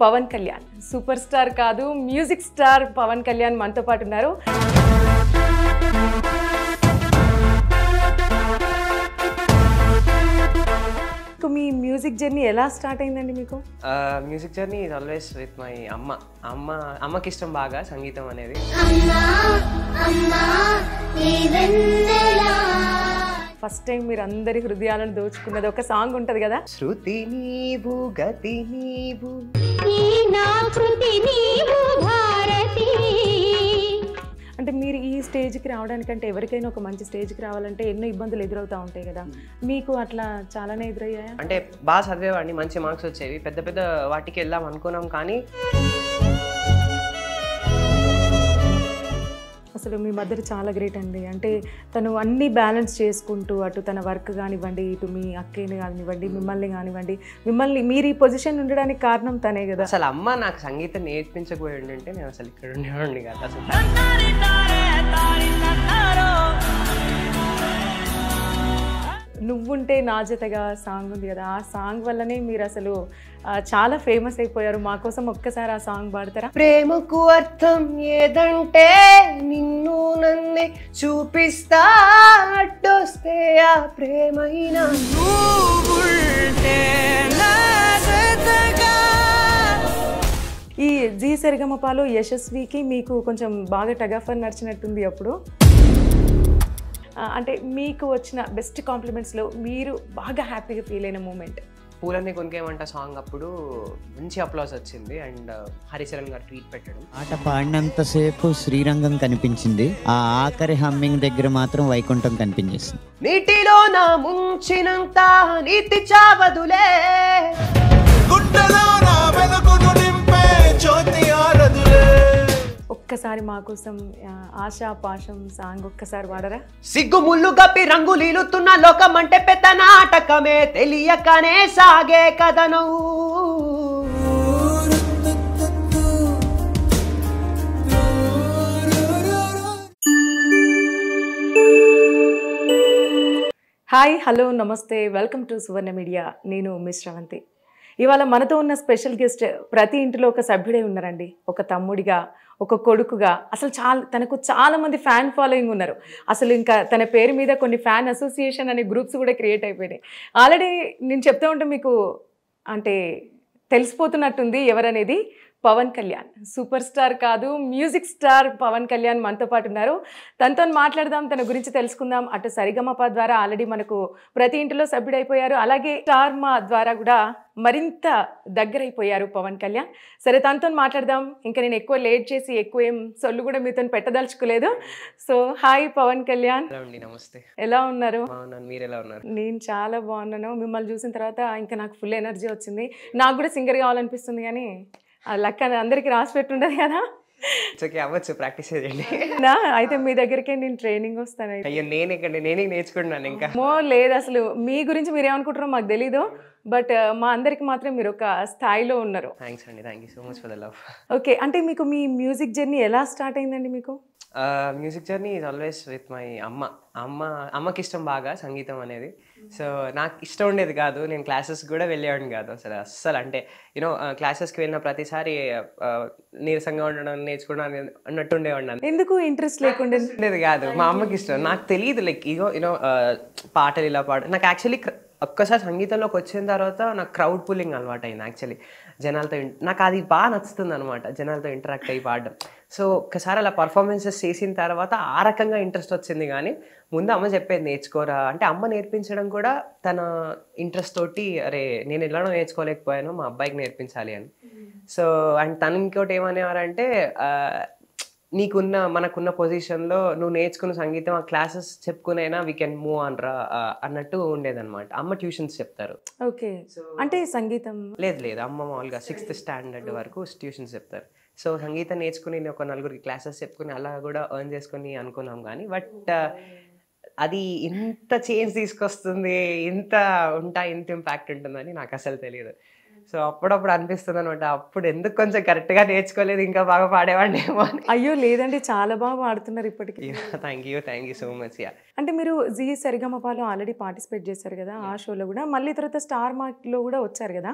Pawan Kalyan super star కాదు music star Pawan Kalyan మనతో పాటు ఉన్నారు. మీ మ్యూజిక్ జర్నీ ఎలా స్టార్ట్ అయిందండి మీకు? Music journey is always with my అమ్మకి ఇష్టం బాగా సంగీతం అనేది. ఫస్ట్ టైం మీరు అందరి హృదయాలను దోచుకున్నది ఒక సాంగ్ ఉంటది కదా, శృతి నీవు గతి నీవు అంటే మీరు ఈ స్టేజ్కి రావడానికంటే ఎవరికైనా ఒక మంచి స్టేజ్కి రావాలంటే ఎన్నో ఇబ్బందులు ఎదురవుతూ ఉంటాయి కదా, మీకు అట్లా చాలానే ఎదురయ్యాయా? అంటే బాగా చదివేవాడిని, మంచి మార్క్స్ వచ్చేవి, పెద్ద పెద్ద వాటికి వెళ్దాం అనుకున్నాం. కానీ అసలు మీ మదర్ చాలా గ్రేట్ అండి. అంటే తను అన్నీ బ్యాలెన్స్ చేసుకుంటూ అటు తన వర్క్ కానివ్వండి, ఇటు మీ అక్కని కానివ్వండి, మిమ్మల్ని కానివ్వండి, మీరు ఈ పొజిషన్ ఉండడానికి కారణం తనే కదా. అసలు అమ్మ నాకు సంగీతం నేర్పించకపోయి ఉంటే నేను అసలు ఇక్కడ ఉండేవాడిని కాదు. అసలు నువ్వుంటే నా జతగా సాంగ్ ఉంది కదా, ఆ సాంగ్ వల్లనే మీరు అసలు చాలా ఫేమస్ అయిపోయారు. మా కోసం ఒక్కసారి ఆ సాంగ్ పాడతారా? ప్రేమకు అర్థం ఏదంటే నిన్ను నన్నే చూపిస్తా, అడ్డొస్తే ఆ ప్రేమైనా ఈ జీ సరిగమపాలో యశస్వికి మీకు కొంచెం బాగా టగఫర్ నడిచినట్టుంది అప్పుడు. అంటే మీకు వచ్చిన బెస్ట్ కాంప్లిమెంట్స్లో మీరు బాగా హ్యాపీగా ఫీల్ అయిన మూమెంట్? పూలన్నీ కొనికేమంట సాంగ్ అప్పుడు మంచి అప్లాస్ వచ్చింది అండ్ హరిచరణ్ గారు ట్వీట్ పెట్టడం. ఆట పాడినంతసేపు శ్రీరంగం కనిపించింది, ఆ ఆఖరి హమ్మింగ్ దగ్గర మాత్రం వైకుంఠం కనిపించేసింది. నీటిలో నా ముంచినంత నీతి చావదులే, ఒక్కసారి మా కోసం ఆశా పాశం సాంగ్ ఒక్కసారి వాడరా? సిగ్గు ముళ్ళు గప్పి రంగు లీలుతున్న లోకం అంటే పెద్ద నాటకమే, తెలియకనే సాగే కథనం. హాయ్, హలో, నమస్తే, వెల్కమ్ టు సువర్ణ మీడియా. నేను మిస్ శ్రవంతి. ఇవాళ మనతో ఉన్న స్పెషల్ గెస్ట్ ప్రతి ఇంటిలో ఒక సభ్యుడే ఉన్నారండి. ఒక తమ్ముడిగా, ఒక కొడుకుగా, అసలు తనకు చాలామంది ఫ్యాన్ ఫాలోయింగ్ ఉన్నారు. అసలు ఇంకా తన పేరు మీద కొన్ని ఫ్యాన్ అసోసియేషన్ అనే గ్రూప్స్ కూడా క్రియేట్ అయిపోయినాయి. ఆల్రెడీ నేను చెప్తూ ఉంటే మీకు అంటే తెలిసిపోతున్నట్టుంది ఎవరనేది. పవన్ కళ్యాణ్ సూపర్ స్టార్ కాదు మ్యూజిక్ స్టార్ పవన్ కళ్యాణ్ మనతో పాటు ఉన్నారు. తనతో మాట్లాడదాం, తన గురించి తెలుసుకుందాం. అటు సరిగమప ద్వారా ఆల్రెడీ మనకు ప్రతి ఇంటిలో సభ్యుడైపోయారు, అలాగే స్టార్ మా ద్వారా కూడా మరింత దగ్గరైపోయారు పవన్ కళ్యాణ్. సరే, తనతో మాట్లాడదాం. ఇంకా నేను ఎక్కువ లేట్ చేసి ఎక్కువ ఏం సొల్లు కూడా మీతో పెట్టదలుచుకోలేదు. So hi Pavan Kalyan. నమస్తే, ఎలా ఉన్నారు? మీరు ఎలా ఉన్నారు? నేను చాలా బాగున్నాను. మిమ్మల్ని చూసిన తర్వాత ఇంకా నాకు ఫుల్ ఎనర్జీ వచ్చింది. నాకు కూడా సింగర్ కావాలనిపిస్తుంది, కానీ లక్ అందరికి రాసి పెట్టుండదు కదా. అవ్వచ్చు, ప్రాక్టీస్ చేయండి. అయితే మీ దగ్గరికే నేను ట్రైనింగ్ వస్తాను. అయ్యో, నేనే నేర్చుకుంటున్నాను ఇంకా. లేదు, అసలు మీ గురించి మీరు ఏమనుకుంటారో మాకు తెలీదు, బట్ మా అందరికి మాత్రం మీరు ఒక స్థాయిలో ఉన్నారు. థ్యాంక్స్ అండి, thank you so much for the love. Okay, అంటే మీకు మీ మ్యూజిక్ జర్నీ ఎలా స్టార్ట్ అయిందండి మీకు? Music journey is always with my అమ్మకి ఇష్టం బాగా సంగీతం అనేది. సో నాకు ఇష్టం ఉండేది కాదు, నేను క్లాసెస్ కూడా వెళ్ళేవాడిని కాదు అస్సలు. అంటే యూనో క్లాసెస్కి వెళ్ళిన ప్రతిసారి నీరసంగా ఉండడం, నేర్చుకోవడం అన్నట్టు ఉండేవాడిని. ఎందుకు ఇంట్రెస్ట్ లేకుండా ఉండేది కాదు. మా అమ్మకి ఇష్టం, నాకు తెలియదు. లైక్ యూనో పాటలు ఇలా నాకు యాక్చువల్లీ ఒక్కసారి సంగీతంలోకి వచ్చిన తర్వాత నాకు క్రౌడ్ పుల్లింగ్ అలవాటు అయింది. యాక్చువల్లీ జనాలతో నాకు అది బాగా నచ్చుతుంది అనమాట, జనాలతో ఇంటరాక్ట్ అయ్యి పాడడం. సో ఒక్కసారి అలా పర్ఫార్మెన్సెస్ చేసిన తర్వాత ఆ రకంగా ఇంట్రెస్ట్ వచ్చింది. కానీ ముందు అమ్మ చెప్పేది నేర్చుకోరా అంటే, అమ్మ నేర్పించడం కూడా తన ఇంట్రెస్ట్ తోటి, అరే నేను ఎలానో నేర్చుకోలేకపోయాను, మా అబ్బాయికి నేర్పించాలి అని. సో అండ్ తను ఇంకోటి ఏమనేవారంటే, మనకున్న పొజిషన్లో నువ్వు నేర్చుకున్న సంగీతం ఆ క్లాసెస్ చెప్పుకునైనా వీ కెన్ మూవ్ ఆన్ రా అన్నట్టు ఉండేదన్నమాట. అమ్మ ట్యూషన్స్ చెప్తారు. ఓకే, అంటే సంగీతం లేదు, అమ్మ మామూలుగా 6th స్టాండర్డ్ వరకు ట్యూషన్స్ చెప్తారు. సో సంగీతం నేర్చుకుని నేను ఒక నలుగురికి క్లాసెస్ చెప్పుకుని అలా కూడా ఎర్న్ చేసుకుని అనుకున్నాం. కానీ బట్ అది ఇంత చేంజ్ తీసుకొస్తుంది, ఇంత ఇంపాక్ట్ ఉంటుందని నాకు అసలు తెలియదు. సో అప్పుడప్పుడు అనిపిస్తుంది అనమాట, అప్పుడు ఎందుకు కొంచెం కరెక్ట్గా నేర్చుకోలేదు, ఇంకా బాగా పాడేవాడిని ఏమో అని. అయ్యో లేదండి, చాలా బాగా పాడుతున్నారు ఇప్పటికి. Thank you so much. అంటే మీరు జీ సరిగమపాలో ఆల్రెడీ పార్టిసిపేట్ చేశారు కదా, ఆ షోలో కూడా, మళ్ళీ తర్వాత స్టార్ మార్క్లో కూడా వచ్చారు కదా.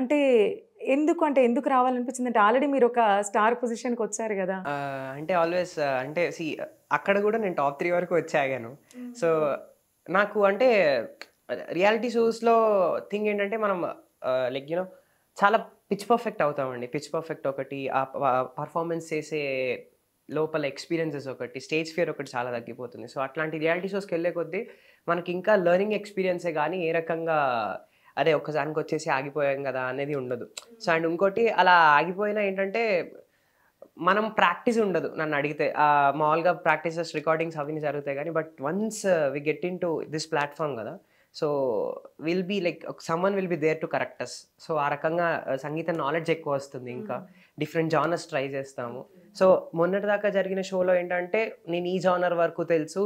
అంటే ఎందుకు రావాలనిపించింది అంటే ఆల్రెడీ మీరు ఒక స్టార్ పొజిషన్కి వచ్చారు కదా. అంటే ఆల్వేస్ అంటే అక్కడ కూడా నేను టాప్ 3 వరకు వచ్చాగాను. సో నాకు అంటే రియాలిటీ షోస్లో థింగ్ ఏంటంటే మనం లైక్ యూనో చాలా పిచ్ పర్ఫెక్ట్ అవుతామండి. పిచ్ పర్ఫెక్ట్ ఒకటి, ఆ పర్ఫార్మెన్స్ చేసే లోపల ఎక్స్పీరియన్సెస్ ఒకటి, స్టేజ్ ఫియర్ ఒకటి చాలా తగ్గిపోతుంది. సో అట్లాంటి రియాలిటీ షోస్కి వెళ్ళే కొద్దీ మనకి ఇంకా లెర్నింగ్ ఎక్స్పీరియన్సే కానీ ఏ రకంగా అదే ఒక్కసారికి వచ్చేసి ఆగిపోయాం కదా అనేది ఉండదు. సో అండ్ ఇంకోటి అలా ఆగిపోయినా ఏంటంటే మనం ప్రాక్టీస్ ఉండదు నన్ను అడిగితే. మామూలుగా ప్రాక్టీసెస్ రికార్డింగ్స్ అవన్నీ జరుగుతాయి కానీ but once we get into this platform కదా, so will be like someone will be there to correct us. So ఆ రకంగా సంగీతం నాలెడ్జ్ ఎక్కువ వస్తుంది, ఇంకా డిఫరెంట్ జానర్స్ ట్రై చేస్తాము. సో మొన్నటిదాకా జరిగిన షోలో ఏంటంటే నేను ఈ జానర్ వరకు తెలుసు,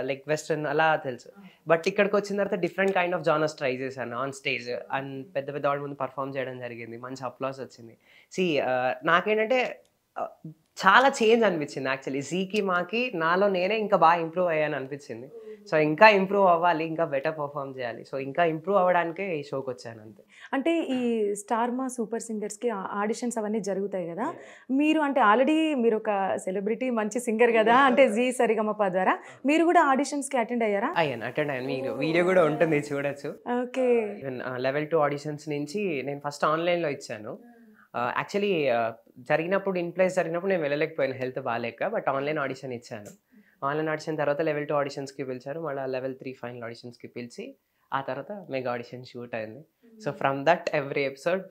లైక్ వెస్టర్న్ అలా తెలుసు, బట్ ఇక్కడికి వచ్చిన తర్వాత different kind of genres try చేశాను ఆన్ స్టేజ్ అండ్ పెద్ద పెద్ద వాళ్ళ ముందు పర్ఫామ్ చేయడం జరిగింది. మంచి అప్లాస్ వచ్చింది. నాకేంటంటే చాలా చేంజ్ అనిపించింది యాక్చువల్లీ. జీకి మాకి నాలో నేనే ఇంకా బాగా ఇంప్రూవ్ అయ్యాను అనిపించింది. సో ఇంకా ఇంప్రూవ్ అవ్వాలి, ఇంకా బెటర్ పర్ఫామ్ చేయాలి. సో ఇంకా ఇంప్రూవ్ అవ్వడానికే ఈ షోకి వచ్చాను అంతే. అంటే ఈ స్టార్ మా సూపర్ సింగర్స్కి ఆడిషన్స్ అవన్నీ జరుగుతాయి కదా, మీరు అంటే ఆల్రెడీ మీరు ఒక సెలబ్రిటీ మంచి సింగర్ కదా, అంటే జీ సరిగమప ద్వారా మీరు కూడా ఆడిషన్స్కి అటెండ్ అయ్యారా? అటెండ్ అయ్యాను. మీరు వీడియో కూడా ఉంటుంది, చూడొచ్చు. ఓకే. లెవెల్ 2 ఆడిషన్స్ నుంచి నేను ఫస్ట్ ఆన్లైన్లో ఇచ్చాను. యాక్చువల్లీ జరిగినప్పుడు ఇన్ ప్లేస్ జరిగినప్పుడు నేను వెళ్ళలేకపోయాను, హెల్త్ బాగాలేక, బట్ ఆన్లైన్ ఆడిషన్ ఇచ్చాను. ఆన్లైన్ ఆడిషన్ తర్వాత లెవెల్ 2 ఆడిషన్స్కి పిలిచారు, మళ్ళీ లెవెల్ 3 ఫైనల్ ఆడిషన్స్కి పిలిచి ఆ తర్వాత మెగా ఆడిషన్ షూట్ అయింది. So from that every episode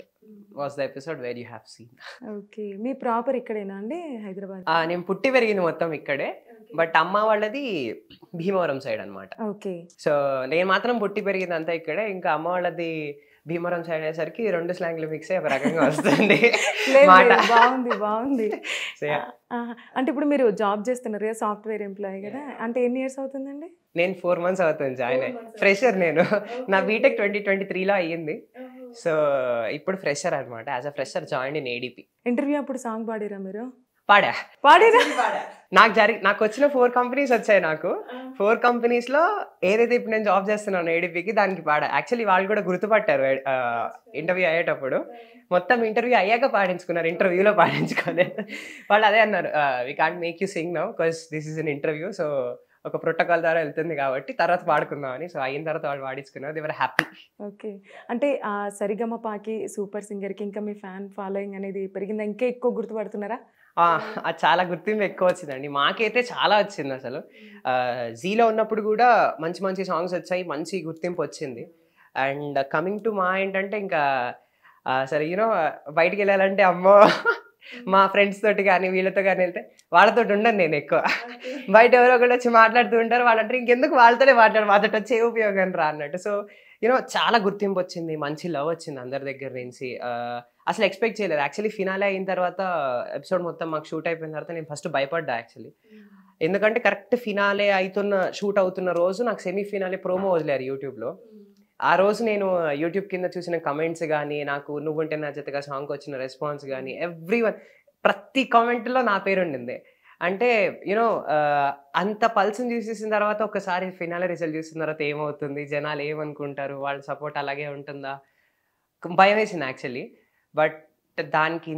was the episode where you have seen. Okay. మీ ప్రాపర్ ఇక్కడేనా అండి, హైదరాబాద్? నేను పుట్టి పెరిగింది మొత్తం ఇక్కడే, బట్ అమ్మ వాళ్ళది భీమవరం సైడ్ అనమాట. ఓకే. సో నేను మాత్రం పుట్టి పెరిగింది అంతా ఇక్కడే, ఇంకా అమ్మ వాళ్ళది భీమవరం సైడ్ అయ్యేసరికి 2 స్లాంగ్లు మిక్స్ అయ్యి ఒక రకంగా వస్తుంది మాట. బాగుంది. అంటే ఇప్పుడు మీరు జాబ్ చేస్తున్నారు కదా, సాఫ్ట్వేర్ ఎంప్లాయీ కదా, అంటే ఎన్ని ఇయర్స్ అవుతుందండి? నేను 4 months అవుతుంది జాయిన్ అయ్యి. ఫ్రెషర్ నేను. నా బీటెక్ 2023లో అయ్యింది. సో ఇప్పుడు ఫ్రెషర్ అనమాట. As a fresher join in ADP. Interview అప్పుడు సాంగ్ పాడిరా మీరు? పాడిరా. నాకు వచ్చిన 4 కంపెనీస్ వచ్చాయి. నాకు 4 కంపెనీస్లో ఏదైతే ఇప్పుడు నేను జాబ్ చేస్తున్నాను ఏడీపీకి, దానికి పాడా. యాక్చువల్లీ వాళ్ళు కూడా గుర్తుపట్టారు ఇంటర్వ్యూ అయ్యేటప్పుడు. మొత్తం ఇంటర్వ్యూ అయ్యాక పాడించుకున్నారు, ఇంటర్వ్యూలో పాడించుకోలేదు. వాళ్ళు అదే అన్నారు, we can't make you sing now because this is an interview. So ఒక ప్రోటోకాల్ ద్వారా వెళ్తుంది కాబట్టి తర్వాత పాడుకుందామని. సో అయిన తర్వాత వాళ్ళు పాడించుకున్నారు. They were happy. ఓకే. అంటే ఆ సరిగమపాకి సూపర్ సింగర్కి ఇంకా మీ ఫ్యాన్ ఫాలోయింగ్ అనేది పెరిగిందా? ఇంకా ఎక్కువ గుర్తుపడుతున్నారా? అది చాలా గుర్తింపు ఎక్కువ వచ్చిందండి. మాకైతే చాలా వచ్చింది అసలు. జీలో ఉన్నప్పుడు కూడా మంచి మంచి సాంగ్స్ వచ్చాయి, మంచి గుర్తింపు వచ్చింది. అండ్ కమింగ్ టు మా ఏంటంటే ఇంకా సరే యూనో బయటికి వెళ్ళాలంటే అమ్మో మా ఫ్రెండ్స్ తోటి కానీ వీళ్ళతో కానీ వెళ్తే వాళ్ళతో ఉండను నేను ఎక్కువ. బయట ఎవరో ఒకటి వచ్చి మాట్లాడుతూ ఉంటారు, వాళ్ళంటే ఇంకెందుకు వాళ్ళతోనే మాతో వచ్చే ఉపయోగం రా అన్నట్టు. సో యూనో చాలా గుర్తింపు వచ్చింది, మంచి లవ్ వచ్చింది అందరి దగ్గర నుంచి. అసలు ఎక్స్పెక్ట్ చేయలేదు. యాక్చువల్లీ ఫినాలే అయిన తర్వాత ఎపిసోడ్ మొత్తం మాకు షూట్ అయిపోయిన తర్వాత నేను ఫస్ట్ భయపడ్డా యాక్చువల్లీ. ఎందుకంటే కరెక్ట్ ఫినాలే షూట్ అవుతున్న రోజు నాకు సెమీ ఫినాలే ప్రోమో వదిలేరు యూట్యూబ్లో. ఆ రోజు నేను యూట్యూబ్ కింద చూసిన కమెంట్స్ కానీ, నాకు నువ్వుంటే నా జతగా సాంగ్ వచ్చిన రెస్పాన్స్ కానీ, ప్రతి కామెంట్లో నా పేరు ఉండింది. అంటే యూనో అంత పల్స్ని చూసేసిన తర్వాత ఒకసారి ఫినాలే రిజల్ట్ చూసిన తర్వాత ఏమవుతుంది, జనాలు ఏమనుకుంటారు, వాళ్ళ సపోర్ట్ అలాగే ఉంటుందా, భయం వేసింది యాక్చువల్లీ. బట్ దానికి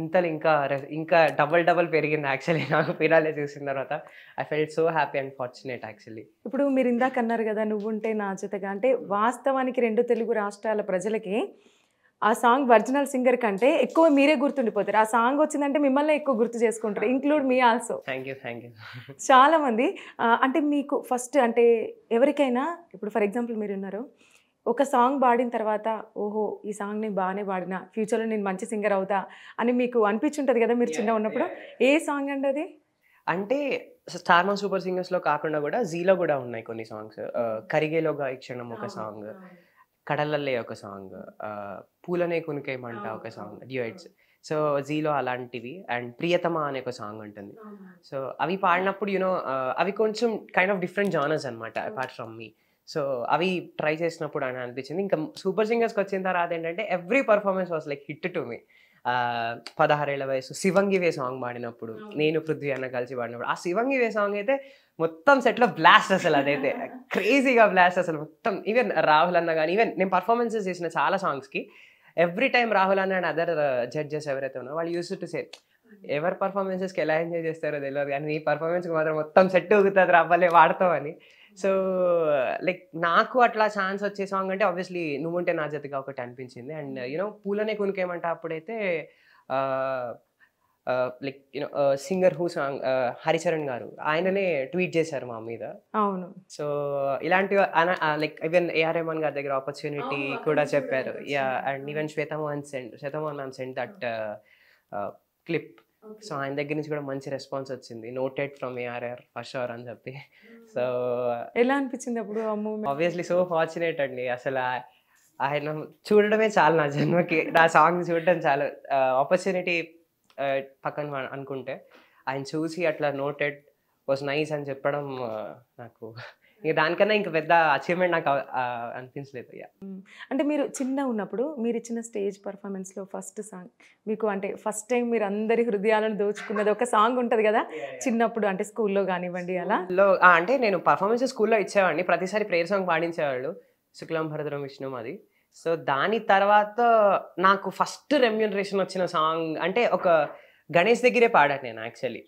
ఇంకా డబల్ పెరిగింది యాక్చువల్లీ నాకు ఫినాలే చూసిన తర్వాత. I felt so happy and fortunate actually. ఇప్పుడు మీరు ఇందాక అన్నారు కదా నువ్వుంటే నా జతగా, అంటే వాస్తవానికి 2 తెలుగు రాష్ట్రాల ప్రజలకి ఆ సాంగ్ ఒరిజినల్ సింగర్ కంటే ఎక్కువ మీరే గుర్తుండిపోతారు. ఆ సాంగ్ వచ్చిందంటే మిమ్మల్ని ఎక్కువ గుర్తు చేసుకుంటారు, include me also. Thank you. చాలా మంది అంటే మీకు ఫస్ట్ అంటే ఎవరికైనా ఇప్పుడు ఫర్ ఎగ్జాంపుల్ మీరు ఉన్నారు, ఒక సాంగ్ పాడిన తర్వాత ఓహో ఈ సాంగ్ని బాగానే పాడినా, ఫ్యూచర్లో నేను మంచి సింగర్ అవుతా అని మీకు అనిపించుంటుంది కదా మీరు చిన్న ఉన్నప్పుడు. ఏ సాంగ్ అండి అది? అంటే స్టార్ మా సూపర్ సింగర్స్లో కాకుండా కూడా జీలో కూడా ఉన్నాయి కొన్ని సాంగ్స్. కరిగేలోగా ఇక్షణం ఒక సాంగ్, కడలల్లే ఒక సాంగ్, పూలనే కునికేమంట ఒక సాంగ్, డ్యూయట్స్. సో జీలో అలాంటివి. అండ్ ప్రియతమా అనే ఒక సాంగ్ ఉంటుంది. సో అవి పాడినప్పుడు యూనో అవి కొంచెం కైండ్ ఆఫ్ డిఫరెంట్ జానర్స్ అనమాట అపార్ట్ ఫ్రమ్ మీ. సో అవి ట్రై చేసినప్పుడు అని అనిపించింది. ఇంకా సూపర్ సింగర్స్కి వచ్చిన తర్వాత ఏంటంటే every performance was like hit to me. 16 ఏళ్ల వయసు శివంగివే సాంగ్ పాడినప్పుడు, నేను పృథ్వీ అన్న కలిసి పాడినప్పుడు, ఆ శివంగివే సాంగ్ అయితే మొత్తం సెట్లో బ్లాస్ట్ అసలు. అదైతే క్రేజీగా బ్లాస్ట్ అసలు మొత్తం. ఈవెన్ రాహుల్ అన్న కానీ, ఈవెన్ నేను పర్ఫార్మెన్సెస్ చేసిన చాలా సాంగ్స్కి ఎవ్రీ టైమ్ రాహుల్ అన్న అండ్ అదర్ జడ్జెస్ ఎవరైతే ఉన్నారో వాళ్ళు యూస్ టు సే ఎవరి పర్ఫార్మెన్సెస్కి ఎలా ఎంజాయ్ చేస్తారో తెలియదు కానీ నీ పర్ఫార్మెన్స్కి మాత్రం మొత్తం సెట్ ఊగుతుంది రావాలే వాడతావు అని. సో లైక్ నాకు అట్లా ఛాన్స్ వచ్చే సాంగ్ అంటే ఆబ్వియస్లీ నువ్వుంటే నా జతగా ఒకటి అనిపించింది. అండ్ యూనో పూలనే కొనుకేమంట అప్పుడైతే like you know singer who song Haricharan గారు ఆయననే ట్వీట్ చేశారు మా మీద. అవును. సో ఇలాంటివి లైక్ ఈవెన్ ఏఆర్ రెహమాన్ గారి దగ్గర ఆపర్చునిటీ కూడా చెప్పారు. Yeah and even Shweta Mohan ma'am send that clip. So ఆయన దగ్గర నుంచి కూడా మంచి రెస్పాన్స్ వచ్చింది, noted from ARR for sure అని చెప్పి. సో ఎలా అనిపించింది అప్పుడు? ఆబ్వియస్లీ సో ఫార్చునేట్ అండి. అసలు ఆయన చూడడమే చాలు నా జన్మకి, నా సాంగ్ చూడడం చాలు. ఆపర్చునిటీ పక్కన అనుకుంటే ఆయన చూసి అట్లా నోటెడ్ వాస్ నైస్ అని చెప్పడం నాకు ఇక దానికన్నా ఇంక పెద్ద అచీవ్మెంట్ నాకు అనిపించలేదు. అంటే మీరు చిన్న ఉన్నప్పుడు మీరు ఇచ్చిన స్టేజ్ పర్ఫార్మెన్స్లో ఫస్ట్ సాంగ్ మీకు అంటే ఫస్ట్ టైం మీరు అందరి హృదయాలను దోచుకున్నది ఒక సాంగ్ ఉంటుంది కదా చిన్నప్పుడు, అంటే స్కూల్లో కానివ్వండి అలా? అంటే నేను పర్ఫార్మెన్స్ స్కూల్లో ఇచ్చేవాడిని, ప్రతిసారి ప్రేయర్ సాంగ్ పాడించేవాళ్ళు శుక్లం భరద్రం విష్ణుం అది. సో దాని తర్వాత నాకు ఫస్ట్ రెమ్యూనరేషన్ వచ్చిన సాంగ్ అంటే ఒక గణేష్ దగ్గరే పాడాను నేను. యాక్చువల్లీ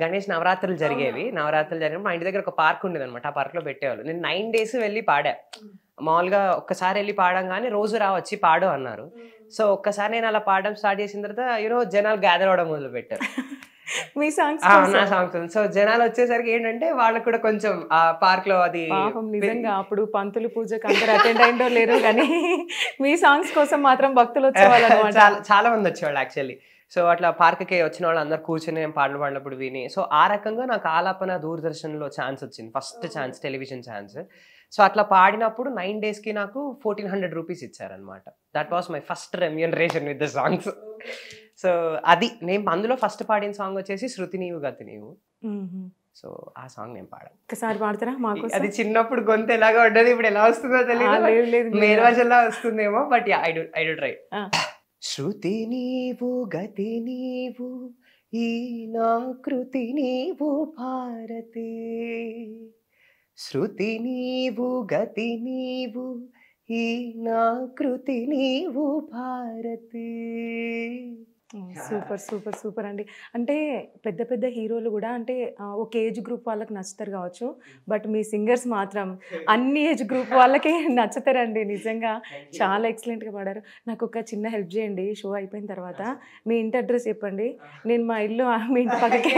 గణేష్ నవరాత్రులు జరిగేవి మా ఇంటి దగ్గర ఒక పార్క్ ఉండేది అనమాట, ఆ పార్క్లో పెట్టేవాళ్ళు. నేను 9 days వెళ్ళి పాడా. మామూలుగా ఒక్కసారి వెళ్ళి పాడంగానే రోజు వచ్చి పాడు అన్నారు. సో ఒక్కసారి నేను అలా పాడడం స్టార్ట్ చేసిన తర్వాత యూనో జనాలు గ్యాదర్ అవడం మొదలు పెట్టారు మీ సాంగ్స్, నా సాంగ్స్. సో జనాలు వచ్చేసరికి ఏంటంటే వాళ్ళకి కూడా కొంచెం ఆ పార్క్ లో అది నిజంగా అప్పుడు పంతులు పూజకు అందరు అటెండ్ అయిందో లేరో కానీ మీ సాంగ్స్ కోసం మాత్రం భక్తులు వచ్చేవాళ్ళు, చాలా మంది వచ్చేవాళ్ళు యాక్చువల్లీ. సో అట్లా పార్క్కి వచ్చిన వాళ్ళు అందరు కూర్చొని పాటలు పాడినప్పుడు విని, సో ఆ రకంగా నాకు ఆలాపన దూరదర్శన్లో ఛాన్స్ వచ్చింది, first chance, television chance. So అట్లా పాడినప్పుడు 9 daysకి నాకు 1400 rupees ఇచ్చారనమాట. That was my first remuneration with the songs. So అది నేను అందులో ఫస్ట్ పాడిన సాంగ్ వచ్చేసి శృతి నీవు గతి నీవు. సో ఆ సాంగ్ నేను పాడాను. ఒకసారి పాడతారా మాకు? అది చిన్నప్పుడు గొంతు ఎలాగా ఉండదు, ఇప్పుడు ఎలా వస్తుందో తెలియదు, మేల్ వర్షన్లా వస్తుందేమో, బట్ ఐ డు ట్రై. శృతి నీవు గతి నీవు ఈ నా కృతి నీవు భారతే, శృతి నీవు గతి నీవు ఈ నా కృతి నీవు భారతే. సూపర్ సూపర్ సూపర్ అండి. అంటే పెద్ద పెద్ద హీరోలు కూడా అంటే ఒక ఏజ్ గ్రూప్ వాళ్ళకి నచ్చుతారు కావచ్చు, బట్ మీ సింగర్స్ మాత్రం అన్ని ఏజ్ గ్రూప్ వాళ్ళకి నచ్చుతారండి. నిజంగా చాలా ఎక్సలెంట్గా పాడారు. నాకు ఒక చిన్న హెల్ప్ చేయండి, షో అయిపోయిన తర్వాత మీ ఇంటి అడ్రస్ చెప్పండి, నేను మా ఇల్లు మీ ఇంటి పక్కకి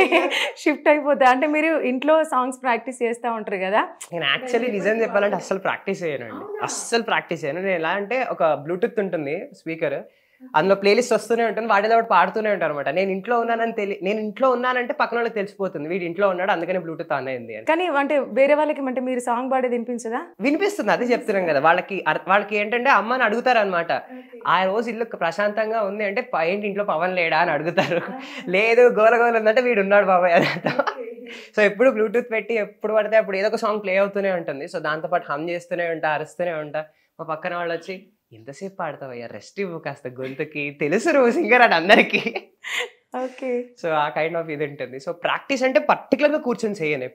షిఫ్ట్ అయిపోతా. అంటే మీరు ఇంట్లో సాంగ్స్ ప్రాక్టీస్ చేస్తూ ఉంటారు కదా? నేను యాక్చువల్లీ నిజం చెప్పాలంటే అస్సలు ప్రాక్టీస్ చేయను. నేను ఎలా అంటే ఒక బ్లూటూత్ ఉంటుంది స్పీకర్, అందులో ప్లేలిస్ట్ వస్తూనే ఉంటుంది, వాటిలో ఒకటి పాడుతూనే ఉంటాను అనమాట. నేను ఇంట్లో ఉన్నానంటే పక్కన వాళ్ళకి తెలిసిపోతుంది వీడు ఇంట్లో ఉన్నాడు, అందుకని బ్లూటూత్ ఆన్ అయింది అని. కానీ అంటే వేరే వాళ్ళకి అంటే మీరు సాంగ్ పాడేది వినిపించదా? వినిపిస్తుంది, అదే చెప్తున్నాం కదా. వాళ్ళకి ఏంటంటే అమ్మని అడుగుతారు అనమాట, ఆ రోజు ఇల్లు ప్రశాంతంగా ఉంది అంటే ఏంటి ఇంట్లో పవన్ లేడా అని అడుగుతారు, లేదు గోల ఉందంటే వీడు ఉన్నాడు బాబాయ్ అదంతా. సో ఎప్పుడు బ్లూటూత్ పెట్టి ఎప్పుడు పడితే అప్పుడు ఏదో ఒక సాంగ్ ప్లే అవుతూనే ఉంటుంది. సో దాంతోపాటు హమ్ చేస్తూనే ఉంటా, అరుస్తూనే ఉంటా. మా పక్కన వాళ్ళు వచ్చి ఎంతసేపు పాడతావయ్యా, రెస్ట్ ఇవ్వు కాస్త గొంతుకి, తెలుసు నువ్వు సింగర్ అని అందరికి. ఓకే. సో ఆ కైండ్ ఆఫ్ ఇది ఉంటుంది. సో ప్రాక్టీస్ అంటే పర్టికులర్గా కూర్చొని చేయను,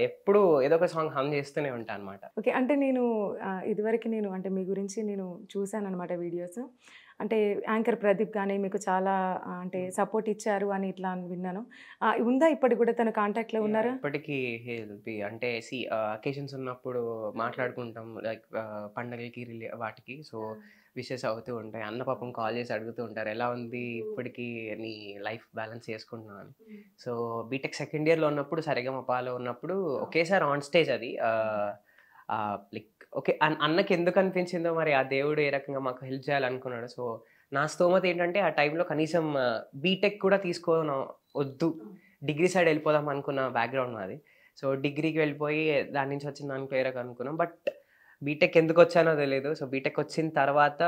ఎప్పుడు ఏదో ఒక సాంగ్ హమ్ చేస్తూనే ఉంటాను అనమాట. ఓకే. అంటే నేను ఇదివరకు అంటే మీ గురించి నేను చూశాను అనమాట వీడియోస్. అంటే యాంకర్ ప్రదీప్ కానీ మీకు చాలా అంటే సపోర్ట్ ఇచ్చారు అని ఇట్లా విన్నాను. ఉందా ఇప్పటికి కూడా తన కాంటాక్ట్లో ఉన్నారా? ఇప్పటికీ అంటే అకేషన్స్ ఉన్నప్పుడు మాట్లాడుకుంటాం, లైక్ పండగలకి వాటికి. సో విషెస్ అవుతూ ఉంటాయి. అన్న పాపం కాల్ చేసి అడుగుతూ ఉంటారు ఎలా ఉంది ఇప్పటికీ నీ లైఫ్ బ్యాలెన్స్ చేసుకుంటున్నాను అని. సో బీటెక్ సెకండ్ ఇయర్లో ఉన్నప్పుడు సరిగమపాలో ఉన్నప్పుడు ఒకేసారి ఆన్ స్టేజ్ అది లైక్ ఓకే అన్నకి ఎందుకు అనిపించిందో మరి ఆ దేవుడు ఏ రకంగా మాకు హెల్ప్ చేయాలనుకున్నాడు. సో నా స్తోమత ఏంటంటే ఆ టైంలో కనీసం బీటెక్ కూడా వద్దు, డిగ్రీ సైడ్ వెళ్ళిపోదాం అనుకున్న బ్యాక్గ్రౌండ్ నాది. సో డిగ్రీకి వెళ్ళిపోయి దాని నుంచి వచ్చిన దానికి వేరే అనుకున్నాం. బట్ బీటెక్ ఎందుకు వచ్చానో తెలియదు. సో బీటెక్ వచ్చిన తర్వాత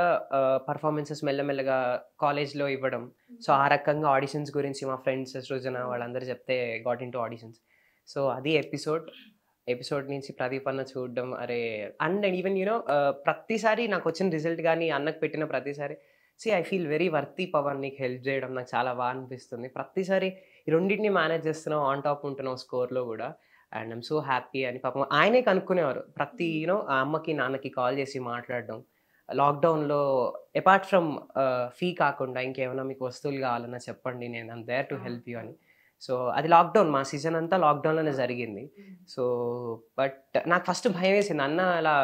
పర్ఫార్మెన్సెస్ మెల్లమెల్లగా కాలేజ్లో ఇవ్వడం. సో ఆ రకంగా ఆడిషన్స్ గురించి మా ఫ్రెండ్స్ సృజన వాళ్ళందరూ చెప్తే got in to auditions. So అది ఎపిసోడ్ నుంచి ప్రదీప్ అన్న చూడడం, అరే అండ్ ఈవెన్ ప్రతిసారి నాకు వచ్చిన రిజల్ట్ కానీ అన్నకు పెట్టిన ప్రతిసారి I feel very worthy Pavan, నీకు హెల్ప్ చేయడం నాకు చాలా బాగా అనిపిస్తుంది. ప్రతిసారి ఈ రెండింటిని మేనేజ్ చేస్తున్నావు, ఆన్ టాప్ ఉంటున్నావు స్కోర్లో కూడా, అండ్ ఐమ్ సో హ్యాపీ అని పాపం ఆయనే కనుక్కునేవారు. ప్రతి ఆ అమ్మకి నాన్నకి కాల్ చేసి మాట్లాడడం, లాక్డౌన్లో అపార్ట్ ఫ్రమ్ ఫీ కాకుండా ఇంకేమైనా మీకు వస్తువులు కావాలన్నా చెప్పండి, నేను I'm there to help you అని. సో అది లాక్డౌన్, మా సీజన్ అంతా లాక్డౌన్లోనే జరిగింది. సో బట్ నాకు ఫస్ట్ భయం వేసింది, అన్న అలా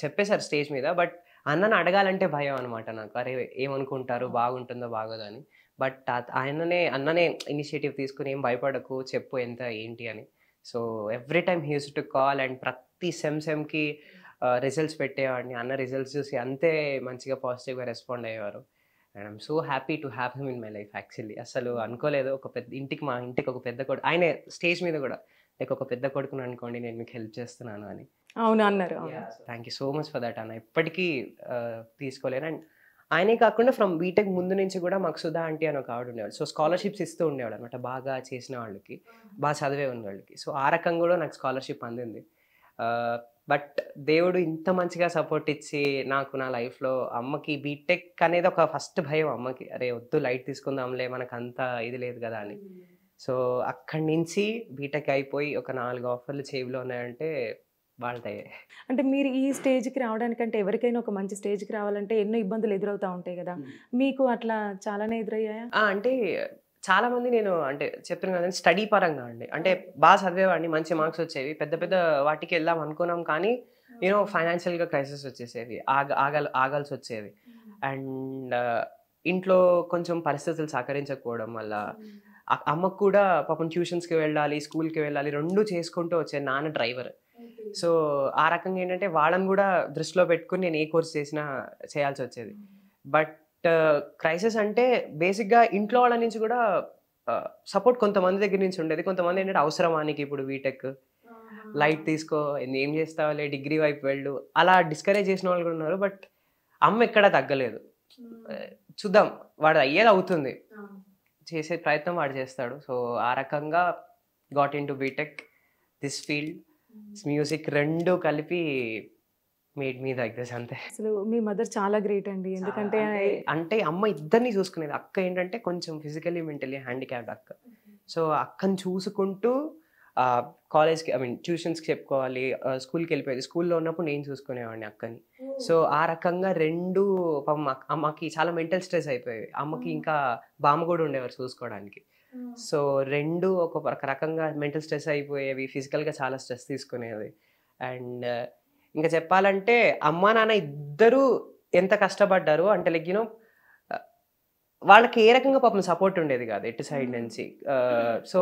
చెప్పేశారు స్టేజ్ మీద, బట్ అన్నను అడగాలంటే భయం అనమాట నాకు. అరే ఏమనుకుంటారు, బాగుంటుందో బాగోదో అని. బట్ అన్ననే ఇనిషియేటివ్ తీసుకుని ఏం భయపడకు, చెప్పు ఎంత ఏంటి అని. So every time he use to call, and ప్రతి సెమ్కి రిజల్ట్స్ పెట్టేవాడిని. అన్న రిజల్ట్స్ చూసి అంతే మంచిగా పాజిటివ్గా రెస్పాండ్ అయ్యేవారు. And I'm so happy to have him in my life actually. అసలు అనుకోలేదు ఒక పెద్ద మా ఇంటికి ఒక పెద్ద కొడుకు, ఆయనే స్టేజ్ మీద కూడా లైక్ ఒక పెద్ద కొడుకుని అనుకోండి, నేను మీకు హెల్ప్ చేస్తున్నాను అని. అవును అన్నారు. Thank you so much for that అన్న, ఎప్పటికీ తీసుకోలేను. అండ్ ఆయనే కాకుండా ఫ్రమ్ బీటెక్ ముందు నుంచి కూడా మాకు సుధా ఆంటీ అని ఒక ఆవిడ ఉండేవాడు. సో స్కాలర్షిప్స్ ఇస్తూ ఉండేవాడు అనమాట, బాగా చేసిన వాళ్ళకి, బాగా చదివే ఉన్న వాళ్ళకి. సో ఆ రకంగా కూడా నాకు స్కాలర్షిప్ అందింది. బట్ దేవుడు ఇంత మంచిగా సపోర్ట్ ఇచ్చి నాకు నా లైఫ్లో, అమ్మకి బీటెక్ అనేది ఒక ఫస్ట్ భయం అమ్మకి, అరే వద్దు లైట్ తీసుకుందాంలే మనకు అంత ఇది లేదు కదా అని. సో అక్కడి నుంచి బీటెక్ అయిపోయి ఒక 4 ఆఫర్లు చేవిలో ఉన్నాయంటే వాళ్ళదయ్యే. అంటే మీరు ఈ స్టేజ్కి రావడానికంటే, ఎవరికైనా ఒక మంచి స్టేజ్కి రావాలంటే ఎన్నో ఇబ్బందులు ఎదురవుతూ ఉంటాయి కదా, మీకు అట్లా చాలానే ఎదురయ్యాయా? అంటే చాలా మంది, నేను అంటే చెప్తున్నాను కదండి, స్టడీ పరంగా అండి, అంటే బాగా చదివేవాడిని, మంచి మార్క్స్ వచ్చేవి, పెద్ద పెద్ద వాటికి వెళ్దాం అనుకున్నాం, కానీ నేను ఫైనాన్షియల్గా క్రైసిస్ వచ్చేసేది, ఆగాల్సి వచ్చేది. అండ్ ఇంట్లో కొంచెం పరిస్థితులు సహకరించకపోవడం వల్ల అమ్మకు కూడా పాపం ట్యూషన్స్కి వెళ్ళాలి, స్కూల్కి వెళ్ళాలి, రెండు చేసుకుంటూ వచ్చేది. నాన్న డ్రైవర్. సో ఆ రకంగా ఏంటంటే వాళ్ళని కూడా దృష్టిలో పెట్టుకుని నేను ఏ కోర్స్ చేసినా చేయాల్సి వచ్చేది. బట్ క్రైసిస్ అంటే బేసిక్గా ఇంట్లో వాళ్ళ నుంచి కూడా సపోర్ట్ కొంతమంది దగ్గర నుంచి ఉండేది. కొంతమంది ఏంటంటే అవసరమానికి ఇప్పుడు బీటెక్ లైట్ తీసుకో, ఏం చేస్తావులే, డిగ్రీ వైపు వెళ్ళు, అలా డిస్కరేజ్ చేసిన వాళ్ళు కూడా ఉన్నారు. బట్ అమ్మ ఎక్కడ తగ్గలేదు, చూద్దాం వాడు అయ్యేది అవుతుంది, చేసే ప్రయత్నం వాడు చేస్తాడు. సో ఆ రకంగా got into BTech, this field, music, రెండు కలిపి మేడ్ మీ లైక్ దిస్ అంతే. అసలు మీ మదర్ చాలా గ్రేట్ అండి, ఎందుకంటే అంటే అమ్మ ఇద్దరిని చూసుకునేది. అక్క ఏంటంటే కొంచెం ఫిజికలీ మెంటలీ హ్యాండిక్యాప్డ్ అక్క. సో అక్కని చూసుకుంటూ కాలేజ్కి, ఐ మీన్ ట్యూషన్స్కి చెప్పుకోవాలి, స్కూల్కి వెళ్ళిపోయేది. స్కూల్లో ఉన్నప్పుడు నేను చూసుకునేవాడిని అక్కని. సో ఆ రకంగా రెండు, అమ్మకి చాలా మెంటల్ స్ట్రెస్ అయిపోయేవి, అమ్మకి ఇంకా బామ్మ కూడా ఉండేవారు చూసుకోవడానికి. సో రెండు ఒక రకంగా మెంటల్ స్ట్రెస్ అయిపోయేవి, ఫిజికల్గా చాలా స్ట్రెస్ తీసుకునేది. అండ్ ఇంకా చెప్పాలంటే అమ్మ నాన్న ఇద్దరు ఎంత కష్టపడ్డారు అంటే, లైక్ యూనో వాళ్ళకి ఏ రకంగా పాపం సపోర్ట్ ఉండేది కాదు ఎటు సైడ్ నుంచి. సో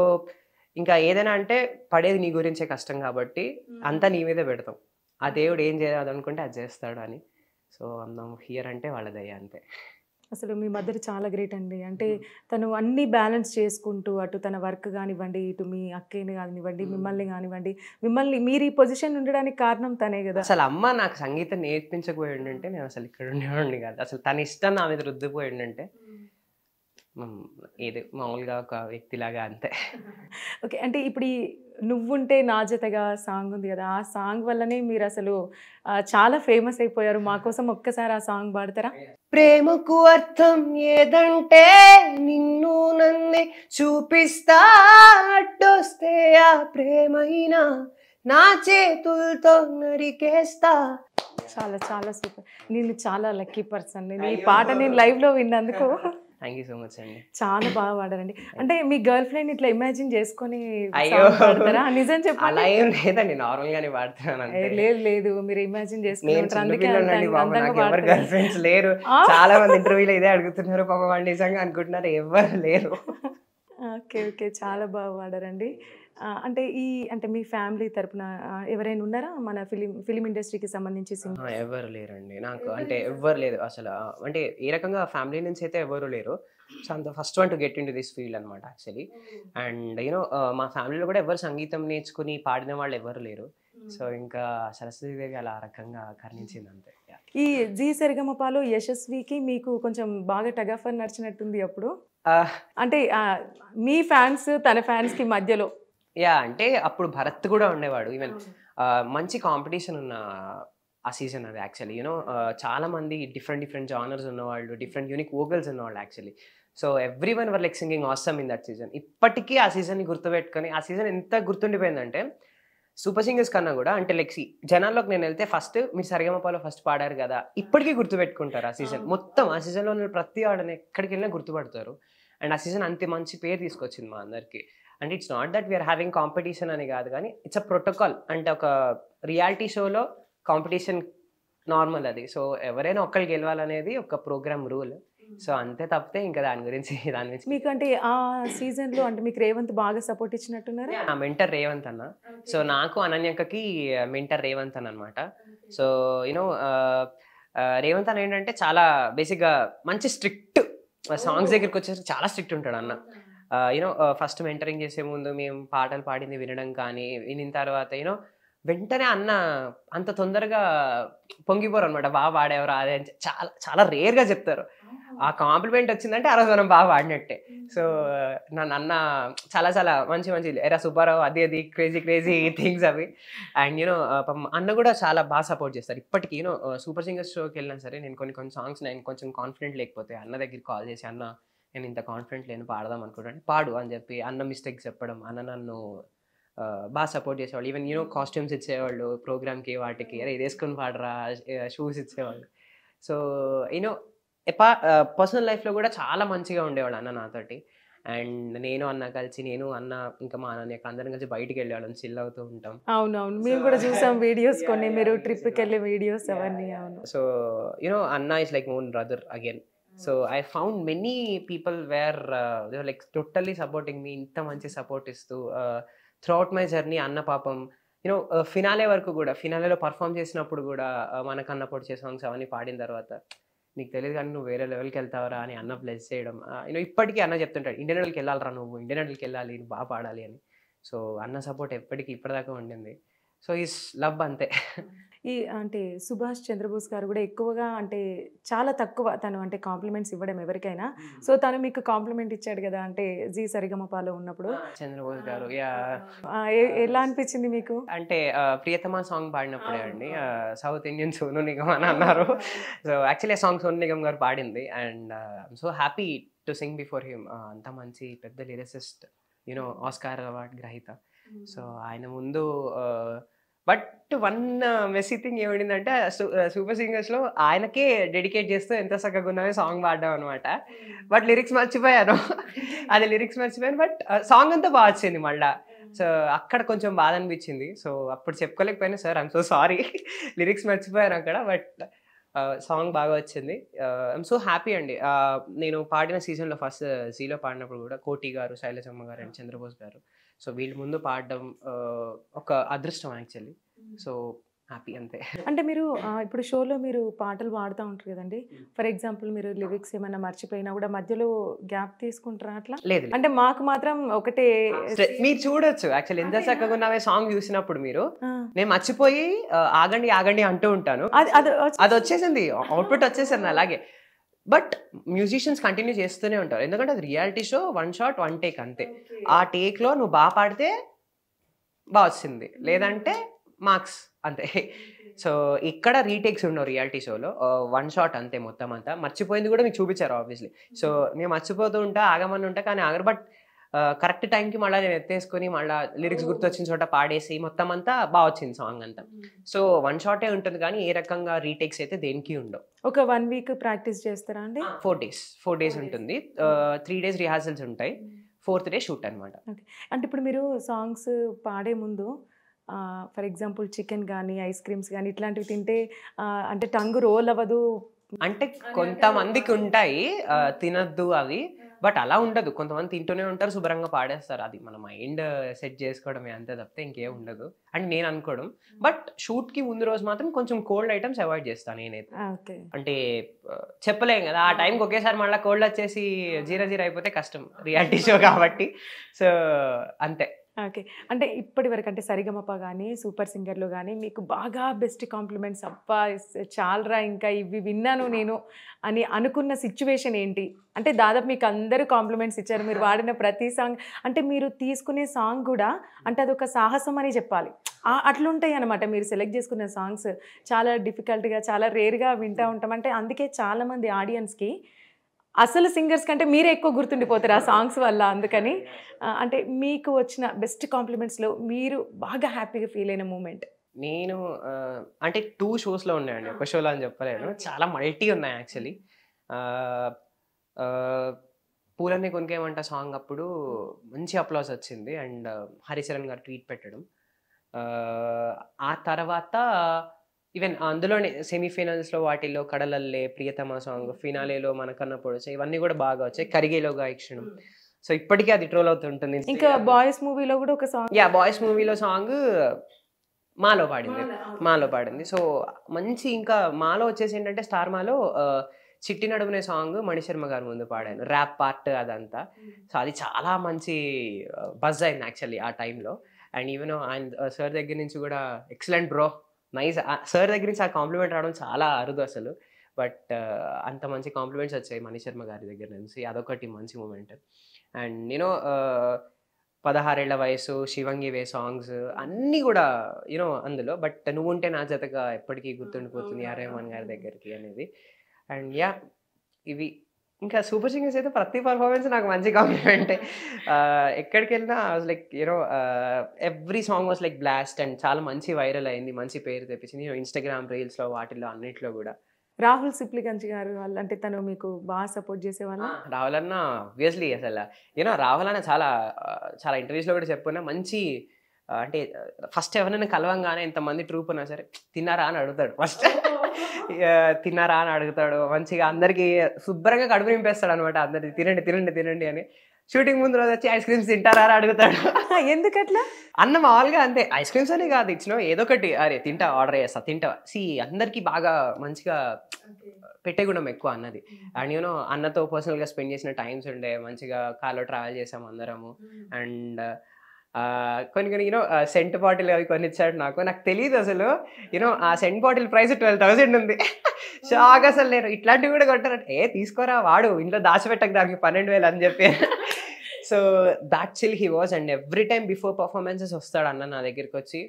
ఇంకా ఏదైనా అంటే పడేది నీ గురించే కష్టం కాబట్టి అంతా నీ మీదే పెడతాం, ఆ దేవుడు ఏం చేయాలనుకుంటే అది చేస్తాడు అని. సో అమ్మ హియర్ అంటే వాళ్ళదయ్యా అంతే. అసలు మీ మదర్ చాలా గ్రేట్ అండి, అంటే తను అన్నీ బ్యాలెన్స్ చేసుకుంటూ, అటు తన వర్క్ కానివ్వండి, ఇటు మీ అక్కని కానివ్వండి, మిమ్మల్ని కానివ్వండి, మీరు ఈ పొజిషన్ ఉండడానికి కారణం తనే కదా. అసలు అమ్మ నాకు సంగీతం నేర్పించకపోయి ఉండంటే నేను అసలు ఇక్కడ ఉండేవాడిని కాదు. అసలు తన ఇష్టం నా మీద రుద్దిపోయి ఉండంటే ఏది మామూలుగా ఒక వ్యక్తిలాగా అంతే. ఓకే, అంటే ఇప్పుడు ఈ నువ్వుంటే నా జతగా సాంగ్ ఉంది కదా, ఆ సాంగ్ వల్లనే మీరు అసలు చాలా ఫేమస్ అయిపోయారు. మా కోసం ఒక్కసారి ఆ సాంగ్ పాడతారా? ప్రేమకు అర్థం ఏదంటే నిన్ను నన్నే చూపిస్తా, అడ్డొస్తే ఆ ప్రేమైనా నా చేతులతో నరికేస్తా. చాలా చాలా సూపర్. నేను చాలా లక్కీ పర్సన్, నేను ఈ పాట నేను లైవ్లో విన్నందుకు. థ్యాంక్ యూ సో మచ్ అండి. చాలా బాగా పాడారండి. అంటే మీ గర్ల్ ఫ్రెండ్ ఇట్లా ఇమాజిన్ చేసుకొని అయ్యో పాడతారా? నిజం చెప్పండి. అలా ఏం లేదండి, నార్మల్ గానే పాడుతున్నాను. లేదు లేదు, మీరు ఇమాజిన్ చేసుకుని గర్ల్ ఫ్రెండ్స్ లేరు. చాలా మంది ఇంటర్వ్యూలో ఇదే అడుగుతున్నారు, పాప వాళ్ళు నిజంగా అనుకుంటున్నారు, ఎవరు లేరు. ఓకే ఓకే, చాలా బాగా పాడారండి. అంటే మీ ఫ్యామిలీ తరపున ఎవరైనా ఉన్నారా మన ఫిలిం ఇండస్ట్రీకి సంబంధించి? ఎవరు లేరండి నాకు, అంటే ఎవరు లేదు అసలు. అంటే ఏ రకంగా ఫ్యామిలీ నుంచి అయితే ఎవరు లేరు. సో అంత first one to get into this field అనమాట యాక్చువల్లీ. అండ్ యూనో మా ఫ్యామిలీలో కూడా ఎవరు సంగీతం నేర్చుకుని పాడిన వాళ్ళు ఎవరు లేరు. సో ఇంకా సరస్వతీదేవి అలా రకంగా కర్ణించింది అంతే. ఈ జీ సరిగమపాలో యశస్వికి మీకు కొంచెం బాగా టగఫర్ నడిచినట్టుంది అప్పుడు. అంటే మీ ఫ్యాన్స్ తన ఫ్యాన్స్ కి మధ్యలో. అంటే అప్పుడు భరత్ కూడా ఉండేవాడు. ఈవెన్ మంచి కాంపిటీషన్ ఉన్న ఆ సీజన్ అది యాక్చువల్లీ. యూనో చాలా మంది డిఫరెంట్ జానర్స్ ఉన్నవాళ్ళు, డిఫరెంట్ యూనిక్ వోకల్స్ ఉన్నవాళ్ళు actually. So every one were like singing awesome in that season. ఇప్పటికీ ఆ సీజన్ని గుర్తుపెట్టుకొని, ఆ సీజన్ ఎంత గుర్తుండిపోయిందంటే సూపర్ సింగర్స్ కన్నా కూడా అంటే లైక్ జనాల్లోకి నేను వెళ్తే ఫస్ట్ మీరు సరిగమపాలో ఫస్ట్ పాడారు కదా ఇప్పటికీ గుర్తుపెట్టుకుంటారు ఆ సీజన్ మొత్తం. ఆ సీజన్లో ఉన్న ప్రతి ఆడని ఎక్కడికి వెళ్ళినా గుర్తుపడతారు. అండ్ ఆ సీజన్ అంతే మంచి పేరు తీసుకొచ్చింది మా అందరికి. అంటే it's not that we're having competition అని కాదు, కానీ ఇట్స్ అ ప్రోటోకాల్. అంటే ఒక రియాలిటీ షోలో కాంపిటీషన్ నార్మల్ అది. సో ఎవరైనా ఒక్కళ్ళు గెలవాలనేది ఒక ప్రోగ్రామ్ రూల్. సో అంతే తప్పితే ఇంకా దాని గురించి మీకు అంటే ఆ సీజన్లో అంటే మీకు రేవంత్ బాగా సపోర్ట్ ఇచ్చినట్టున్నారు. నా మెంటర్ రేవంత్ అన్న. సో నాకు అనన్యకకి మెంటర్ రేవంత్ అన్న అనమాట. సో యూనో రేవంత్ అన్న ఏంటంటే చాలా బేసిక్గా మంచి స్ట్రిక్ట్, సాంగ్స్ దగ్గరికి వచ్చేసరికి చాలా స్ట్రిక్ట్ ఉంటాడు అన్న. యూనో ఫస్ట్ మెంటరింగ్ చేసే ముందు మేము పాటలు పాడింది వినడం కానీ వినిన తర్వాత యూనో వెంటనే అన్న అంత తొందరగా పొంగిపోరు అనమాట. బాగా పాడేవారు అదే చాలా చాలా రేర్గా చెప్తారు. ఆ కాంప్లిమెంట్ వచ్చిందంటే ఆ రోజు మనం బాగా పాడినట్టే. సో నన్ను అన్న చాలా చాలా మంచి మంచి ఎరా సూపరావు అది అది క్రేజీ క్రేజీ థింగ్స్ అవి. అండ్ యూనో అన్న కూడా చాలా బాగా సపోర్ట్ చేస్తారు ఇప్పటికీ. యూనో సూపర్ సింగర్స్ షోకి వెళ్ళినా సరే నేను కొన్ని సాంగ్స్ నేను కొంచెం కాన్ఫిడెంట్ లేకపోతే అన్న దగ్గరికి కాల్ చేసి అన్న నేను ఇంత కాన్ఫిడెంట్ లేను పాడదాం అనుకుంటాను పాడు అని చెప్పి అన్న మిస్టేక్స్ చెప్పడం, అన్న నన్ను బాగా సపోర్ట్ చేసేవాళ్ళు. ఈవెన్ యూనో కాస్ట్యూమ్స్ ఇచ్చేవాళ్ళు ప్రోగ్రామ్కి వాటికి, అరే ఇది వేసుకొని పాడరా షూస్ ఇచ్చేవాళ్ళు. సో యూనో పర్సనల్ లైఫ్లో కూడా చాలా మంచిగా ఉండేవాళ్ళు అన్న నాతోటి. అండ్ నేను అన్న కలిసి నేను అన్న ఇంకా మా అన్నయ్య అందరం కలిసి బయటికి వెళ్ళేవాళ్ళం, చిల్ అవుతూ ఉంటాం. అవునవును మేము కూడా చూసాం వీడియోస్ కొన్ని, మీరు ట్రిప్కి వెళ్ళే వీడియోస్ అవన్నీ. అవును. సో యూనో అన్న is like own brother again. So I found many people where they like totally supporting me, ఇంత మంచి సపోర్ట్ ఇస్తూ త్రూఅవుట్ మై జర్నీ. అన్న పాపం యూనో ఫినాలే వరకు కూడా, ఫినాలేలో పర్ఫామ్ చేసినప్పుడు కూడా మనకన్న పొడిచే సాంగ్స్ అవన్నీ పాడిన తర్వాత నీకు తెలియదు కానీ నువ్వు వేరే లెవెల్కి వెళ్తావరా అని అన్న బ్లెస్ చేయడం. యూనో ఇప్పటికీ అన్న చెప్తుంటాడు ఇండియన్ ఐడల్కి వెళ్ళాలరా నువ్వు, ఇండియన్ ఐడల్కి వెళ్ళాలి, నువ్వు బాగా పాడాలి అని. సో అన్న సపోర్ట్ ఎప్పటికీ ఇప్పటిదాకా ఉండింది. సో ఈస్ లవ్ అంతే. ఈ అంటే సుభాష్ చంద్రబోస్ గారు కూడా ఎక్కువగా అంటే చాలా తక్కువ తను అంటే కాంప్లిమెంట్స్ ఇవ్వడం ఎవరికైనా. సో తను మీకు కాంప్లిమెంట్ ఇచ్చాడు కదా అంటే జీ సరిగమపాలో ఉన్నప్పుడు. చంద్రబోస్ గారు ఎలా అనిపించింది మీకు? అంటే ప్రియతమా సాంగ్ పాడినప్పుడే అండి సౌత్ ఇండియన్ సోను నిగమ్ అని అన్నారు. సో యాక్చువల్లీ ఆ సాంగ్ సోను నిగమ్ గారు పాడింది. And I'm so happy to sing before him. అంత మంచి పెద్ద లిరిసిస్ట్, యూనో ఆస్కార్ అవార్డ్ గ్రహీత. సో ఆయన ముందు బట్ వన్ మెస్సీ థింగ్ ఏమైందంటే సూపర్ సింగర్స్లో ఆయనకే డెడికేట్ చేస్తూ ఎంత చక్కగా ఉన్నదో సాంగ్ పాడ్డాం అనమాట. బట్ లిరిక్స్ మర్చిపోయాను. అది లిరిక్స్ మర్చిపోయాను, బట్ సాంగ్ అంతా బాగా వచ్చింది మళ్ళా. సో అక్కడ కొంచెం బాధ అనిపించింది. సో అప్పుడు చెప్పుకోలేకపోయినా sir I'm so sorry lyrics మర్చిపోయాను అక్కడ, బట్ సాంగ్ బాగా వచ్చింది. ఐమ్ సో హ్యాపీ అండి. నేను పాడిన సీజన్లో ఫస్ట్ జీలో పాడినప్పుడు కూడా కోటి గారు, శైలజమ్మ గారు అండ్ చంద్రబోస్ గారు, సో వీళ్ళ ముందు పాడడం ఒక అదృష్టం యాక్చువల్లీ. సో హ్యాపీ అంతే. అంటే మీరు ఇప్పుడు షోలో మీరు పాటలు పాడుతూ ఉంటారు కదండి, ఫర్ ఎగ్జాంపుల్ మీరు లిరిక్స్ ఏమైనా మర్చిపోయినా కూడా మధ్యలో గ్యాప్ తీసుకుంటారా అట్లా? లేదు, అంటే మాకు మాత్రం ఒకటే మీరు చూడొచ్చు యాక్చువల్లీ ఎంత చక్కగా ఉన్నవే సాంగ్ చూసినప్పుడు మీరు నేను మర్చిపోయి ఆగండి ఆగండి అంటూ ఉంటాను, అది వచ్చేసింది, అవుట్పుట్ వచ్చేసింది అలాగే. బట్ మ్యూజిషియన్స్ కంటిన్యూ చేస్తూనే ఉంటారు, ఎందుకంటే అది reality show, one shot one take అంతే. ఆ టేక్లో నువ్వు బాగా పాడితే బాగా వచ్చింది, లేదంటే మార్క్స్ అంతే. సో ఇక్కడ రీటేక్స్ ఉండవు రియాలిటీ షోలో, వన్ షాట్ అంతే మొత్తం అంతా. మర్చిపోయింది కూడా మీకు చూపించారు ఆబ్వియస్లీ. సో నేను మర్చిపోతూ ఉంటా, ఆగమని ఉంటా, కానీ ఆగరు. బట్ కరెక్ట్ టైంకి మళ్ళీ నేను ఎత్తేసుకొని మళ్ళీ లిరిక్స్ గుర్తొచ్చిన చోట పాడేసి మొత్తం అంతా బాగా వచ్చింది సాంగ్ అంతా. సో వన్ షాటే ఉంటుంది, కానీ ఏ రకంగా రీటేక్స్ అయితే దేనికి ఉండవు. ఒక 1 వీక్ ప్రాక్టీస్ చేస్తారా అండి? 4 డేస్ ఉంటుంది. 3 డేస్ రిహార్సల్స్ ఉంటాయి, 4th డే షూట్ అనమాట. అంటే ఇప్పుడు మీరు సాంగ్స్ పాడే ముందు ఫర్ ఎగ్జాంపుల్ చికెన్ కానీ ఐస్ క్రీమ్స్ కానీ ఇట్లాంటివి తింటే అంటే టంగ్ రోల్ అవ్వదు అంటే కొంతమందికి ఉంటాయి తినద్దు అవి, బట్ అలా ఉండదు. కొంతమంది తింటూనే ఉంటారు, శుభ్రంగా పాడేస్తారు. అది మన మైండ్ సెట్ చేసుకోవడమే అంతే తప్పితే ఇంకేం ఉండదు అని నేను అనుకోవడం. బట్ షూట్కి ముందు రోజు మాత్రం కొంచెం కోల్డ్ ఐటమ్స్ అవాయిడ్ చేస్తాను నేనైతే. అంటే చెప్పలేం కదా, ఆ టైంకి ఒకేసారి మళ్ళీ కోల్డ్ వచ్చేసి జీరా అయిపోతే కష్టం, రియాలిటీ షో కాబట్టి. సో అంతే. ఓకే. అంటే ఇప్పటి వరకు అంటే సరిగమప కానీ సూపర్ సింగర్లో కానీ మీకు బాగా బెస్ట్ కాంప్లిమెంట్స్, అబ్బా చాలరా ఇంకా ఇవి విన్నాను నేను అని అనుకున్న సిచ్యువేషన్ ఏంటి? అంటే దాదాపు మీకు అందరూ కాంప్లిమెంట్స్ ఇచ్చారు మీరు వాడిన ప్రతి సాంగ్. అంటే మీరు తీసుకునే సాంగ్ కూడా అంటే అదొక సాహసం అని చెప్పాలి, అట్లుంటాయి అనమాట. మీరు సెలెక్ట్ చేసుకున్న సాంగ్స్ చాలా డిఫికల్ట్గా చాలా రేర్గా వింటూ ఉంటాం. అంటే అందుకే చాలామంది ఆడియన్స్కి అసలు సింగర్స్ కంటే మీరే ఎక్కువ గుర్తుండిపోతారు ఆ సాంగ్స్ వల్ల. అందుకని అంటే మీకు వచ్చిన బెస్ట్ కాంప్లిమెంట్స్లో మీరు బాగా హ్యాపీగా ఫీల్ అయిన మూమెంట్? నేను అంటే 2 షోస్‌లో ఉన్నాయండి. ఒక షోలో అని చెప్పలేను. చాలా మల్టీ ఉన్నాయి యాక్చువల్లీ. పూలన్నీ కొనికేయమంట సాంగ్ అప్పుడు మంచి అప్లాస్ వచ్చింది. అండ్ హరిచరణ్ గారు ట్వీట్ పెట్టడం. ఆ తర్వాత ఈవెన్ అందులోనే సెమీఫైనల్స్‌లో వాటిల్లో కడలల్లే, ప్రియతమ సాంగ్, ఫినాలేలో మనకన్నా పొడిచే ఇవన్నీ కూడా బాగా వచ్చాయి. కరిగేలోగా ఈ క్షణం. సో ఇప్పటికీ అది ట్రోల్ అవుతుంటుంది. ఇంకా బాయ్స్ మూవీలో కూడా ఒక సాంగ్. బాయ్స్ మూవీలో సాంగ్ మాలో పాడింది. సో మంచి ఇంకా మాలో వచ్చేసి ఏంటంటే స్టార్ మాలో చిట్టి నడుమునే సాంగ్ మణిశర్మ గారి ముందు పాడాను. ర్యాప్ పార్ట్ అదంతా. సో అది చాలా మంచి బజ్ అయింది యాక్చువల్లీ ఆ టైంలో. అండ్ ఈవెన్ ఆయన సార్ దగ్గర నుంచి కూడా ఎక్సలెంట్ బ్రో, నైస్. సార్ దగ్గర నుంచి ఆ కాంప్లిమెంట్ రావడం చాలా అరుదు అసలు. బట్ అంత మంచి కాంప్లిమెంట్స్ వచ్చాయి మణిశర్మ గారి దగ్గర నుంచి. అదొకటి మంచి మూమెంట్. అండ్ నేను 16 ఏళ్ల వయసు, శివంగివే సాంగ్స్ అన్నీ కూడా అందులో. బట్ నువ్వుంటే నా జతగా ఎప్పటికీ గుర్తుండిపోతుంది ఆర్ రెహమాన్ గారి దగ్గరికి అనేది. అండ్ ఇవి ఇంకా సూపర్ సింగర్స్ అయితే ప్రతి పర్ఫార్మెన్స్ నాకు మంచి కాంప్లిమెంటే. ఎక్కడికి వెళ్ళినా like every song was like blast and చాలా మంచి వైరల్ అయింది, మంచి పేరు తెప్పించింది ఇన్స్టాగ్రామ్ రీల్స్లో వాటిల్లో అన్నిట్లో కూడా. రాహుల్ సిప్లిగంజ్ గారు వాళ్ళు అంటే తను మీకు బాగా సపోర్ట్ చేసేవాళ్ళ? రాహుల్ అన్న ఆబ్వియస్లీ అసలు రాహుల్ అన్న చాలా చాలా ఇంటర్వ్యూస్లో కూడా చెప్పుకున్నా మంచి అంటే ఫస్ట్ ఎవరైనా కలవంగానే ఇంతమంది ట్రూప్ ఉన్నా సరే తిన్నారా అని అడుగుతాడు. ఫస్ట్ తిన్నారా అని అడుగుతాడు. మంచిగా అందరికి శుభ్రంగా కడుపు నింపేస్తాడు అనమాట. అందరికి తినండి తినండి తినండి అని. షూటింగ్ ముందు రోజు వచ్చి ఐస్ క్రీమ్స్ తింటారా అని అడుగుతాడు. ఎందుకట్లా? అన్న మామూలుగా అంతే, ఐస్ క్రీమ్స్ అనే కాదు ఇచ్చినావు ఏదో ఒకటి, అరే తింటా ఆర్డర్ చేస్తా తింటా. అందరికి బాగా మంచిగా పెట్టే గుణం ఎక్కువ అన్నది. అండ్ అన్నతో పర్సనల్గా స్పెండ్ చేసిన టైమ్స్ ఉండే, మంచిగా కార్లో ట్రావెల్ చేసాం అందరము. అండ్ కొన్ని సెంట్ బాటిల్ అవి కొన్ని ఇచ్చాడు నాకు తెలియదు అసలు. ఆ సెంట్ బాటిల్ ప్రైస్ 12,000 ఉంది. షాక్ అసలు. నేను ఇట్లాంటివి కూడా కొట్టారంటే తీసుకోరా వాడు ఇంట్లో దాచిపెట్టక దానికి 12,000 అని చెప్పి. So that chill he was. And every time before performances వస్తాడు అన్న నా దగ్గరికి వచ్చి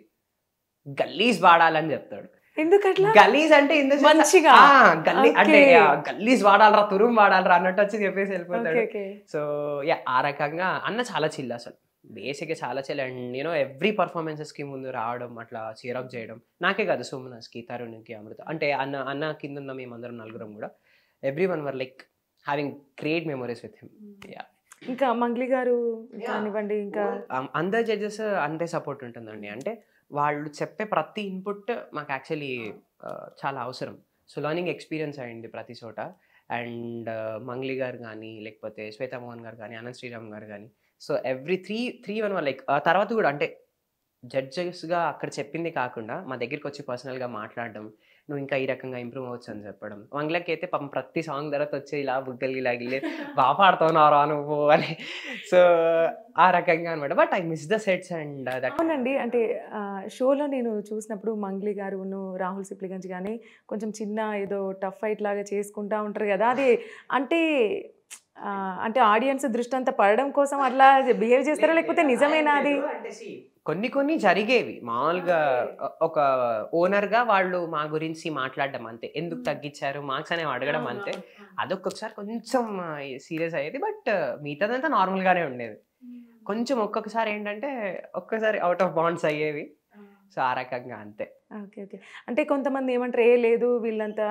గల్లీస్ వాడాలని చెప్తాడు. ఎందుకట్లా? గలీజ్ అంటే మంచిగా గల్లీ అంటే గల్లీస్ వాడాలరా, తురుము వాడాలరా అన్నట్టు వచ్చి చెప్పేసి వెళ్ళిపోతాడు. సో ఆ రకంగా అన్న చాలా చిల్ అసలు, బేసిక్గా చాలా చిల్. అండ్ ఎవ్రీ పర్ఫార్మెన్సెస్కి ముందు రావడం, అట్లా చీరప్ చేయడం, నాకే కాదు సుమనస్కి, తరుణ్కి, అమృత అంటే అన్న కింద ఉన్న మేమందరం నలుగురం కూడా every one were like having great memories with him. ఇంకా మంగ్లీ గారు కానివ్వండి, ఇంకా అందరు జడ్జెస్ అంతే సపోర్ట్ ఉంటుందండి. అంటే వాళ్ళు చెప్పే ప్రతి ఇన్పుట్ మాకు యాక్చువల్లీ చాలా అవసరం. సో లర్నింగ్ ఎక్స్పీరియన్స్ అయ్యింది ప్రతి చోట. అండ్ మంగ్లీ గారు కానీ, లేకపోతే శ్వేతా మోహన్ గారు కానీ, అనంత్ శ్రీరామ్ గారు కానీ, so every three one like తర్వాత కూడా అంటే జడ్జెస్గా అక్కడ చెప్పింది కాకుండా మా దగ్గరికి వచ్చి పర్సనల్గా మాట్లాడడం, నువ్వు ఇంకా ఈ రకంగా ఇంప్రూవ్ అవ్వచ్చు అని చెప్పడం. మంగ్లకి అయితే పాపం ప్రతి సాంగ్ తర్వాత వచ్చి ఇలా బుగ్గలు ఇలా గిల్లే బాగా పాడుతున్నారా నువ్వు అని. సో ఆ రకంగా అనమాట. But I miss the sets and that. అవునండి, అంటే షోలో నేను చూసినప్పుడు మంగ్లీ గారు రాహుల్ సిప్లిగంజ్ కానీ కొంచెం చిన్న ఏదో టఫ్ ఫైట్ లాగా చేసుకుంటా ఉంటారు కదా, అది అంటే ఆడియన్స్ దృష్టి అంతా పడడం కోసం అట్లా బిహేవ్ చేస్తారా, లేకపోతే నిజమేనా అది? కొన్ని జరిగేవి మామూలుగా ఒక ఓనర్గా వాళ్ళు మా గురించి మాట్లాడడం అంతే, ఎందుకు తగ్గించారు మార్క్స్ అనేవి అడగడం అంతే. అదొక్కొక్కసారి కొంచెం సీరియస్ అయ్యేది. బట్ మిగతాదంతా నార్మల్గానే ఉండేది. కొంచెం ఒక్కొక్కసారి ఏంటంటే ఒక్కసారి అవుట్ ఆఫ్ బాండ్స్ అయ్యేవి. సో ఆ రకంగా అంతే. ఓకే. అంటే కొంతమంది ఏమంటారు, లేదు వీళ్ళంతా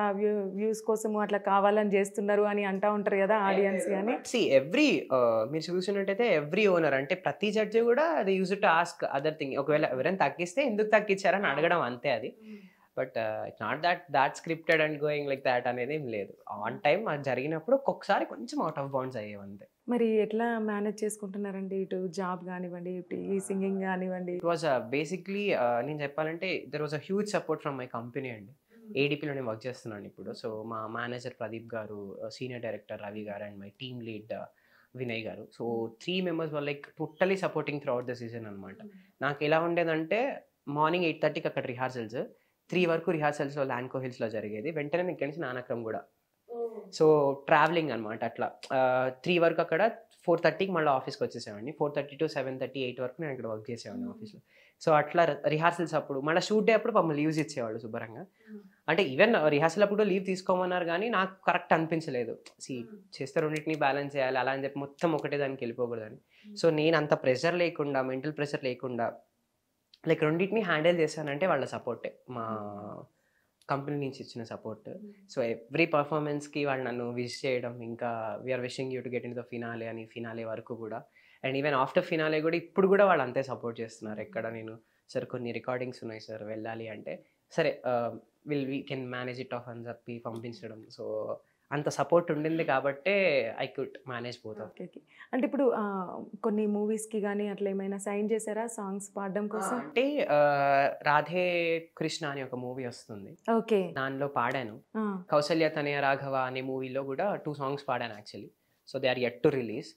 వ్యూస్ కోసము అట్లా కావాలని చేస్తున్నారు అని అంటూ ఉంటారు కదా ఆడియన్స్. కానీ ఎవ్రీ మీరు చూసినట్టయితే ఎవ్రీ ఓనర్ అంటే ప్రతి జడ్జి కూడా అది use to ask other thing. ఒకవేళ ఎవరైనా తగ్గిస్తే ఎందుకు తగ్గించారని అడగడం అంతే అది. But it's not that scripted and going like that అనేది ఏం లేదు. ఆన్ టైం అది జరిగినప్పుడు ఒక్కొక్కసారి కొంచెం అవుట్ ఆఫ్ బాండ్స్ అయ్యేవి అంతే. మరి ఎట్లా మేనేజ్ చేసుకుంటున్నారండి, ఇటు జాబ్ కానివ్వండి, ఇటు ఈ సింగింగ్ కానివ్వండి? ఇట్ వాజ్ బేసిక్లీ నేను చెప్పాలంటే there was a huge support from my company అండి. ఏడీపీలో నేను వర్క్ చేస్తున్నాను ఇప్పుడు. సో మా మేనేజర్ ప్రదీప్ గారు, సీనియర్ డైరెక్టర్ రవి గారు and my team lead Vinay గారు. So 3 members were like totally supporting throughout the season అనమాట. నాకు ఎలా ఉండేదంటే మార్నింగ్ 8:30కి అక్కడ రిహార్సల్స్, 3 వరకు రిహార్సల్స్లో ల్యాండ్కో హిల్స్లో జరిగేది. వెంటనే ఇక్కడి నుంచి నానక్రమ్ కూడా. సో ట్రావెలింగ్ అనమాట. అట్లా 3 వరకు అక్కడ, 4:30కి మళ్ళీ ఆఫీస్కి వచ్చేసేవాడిని. 4:30 to 7:30, 8 వరకు నేను ఇక్కడ వర్క్ చేసేవాడిని ఆఫీస్లో. సో అట్లా రిహార్సల్స్ అప్పుడు మళ్ళీ షూట్ డే అప్పుడు మమ్మల్ని లీవ్స్ ఇచ్చేవాళ్ళు శుభ్రంగా. అంటే ఈవెన్ రిహార్సల్ అప్పుడు లీవ్ తీసుకోమన్నారు కానీ నాకు కరెక్ట్ అనిపించలేదు. చేస్తే రెండింటిని బ్యాలెన్స్ చేయాలి అలా అని చెప్పి మొత్తం ఒకటే దానికి వెళ్ళిపోకూడదని. సో నేను అంత ప్రెషర్ లేకుండా, మెంటల్ ప్రెషర్ లేకుండా లైక్ రెండింటిని హ్యాండిల్ చేశానంటే వాళ్ళ సపోర్టే, మా కంపెనీ నుంచి ఇచ్చిన సపోర్ట్. సో ఎవ్రీ పర్ఫార్మెన్స్కి వాళ్ళు నన్ను విష్ చేయడం, ఇంకా we're wishing you to get in the finale అని, ఫినాలే వరకు కూడా. అండ్ ఈవెన్ ఆఫ్టర్ ఫినాలే కూడా ఇప్పుడు కూడా వాళ్ళు అంతే సపోర్ట్ చేస్తున్నారు. ఎక్కడ నేను సార్ కొన్ని రికార్డింగ్స్ ఉన్నాయి సార్ వెళ్ళాలి అంటే, సరే we can manage it of అని చెప్పి పంపించడం. సో అంత సపోర్ట్ ఉండింది కాబట్టే ఐ కుడ్ మేనేజ్ పోతాం. Okay okay. అంటే ఇప్పుడు కొన్ని మూవీస్కి కానీ అట్లా ఏమైనా సైన్ చేశారా సాంగ్స్ పాడడం కోసం? అంటే రాధే కృష్ణ అనే ఒక మూవీ వస్తుంది, ఓకే, దానిలో పాడాను. కౌసల్య తనయ రాఘవ అనే మూవీలో కూడా 2 songs పాడాను actually. So they are yet to release.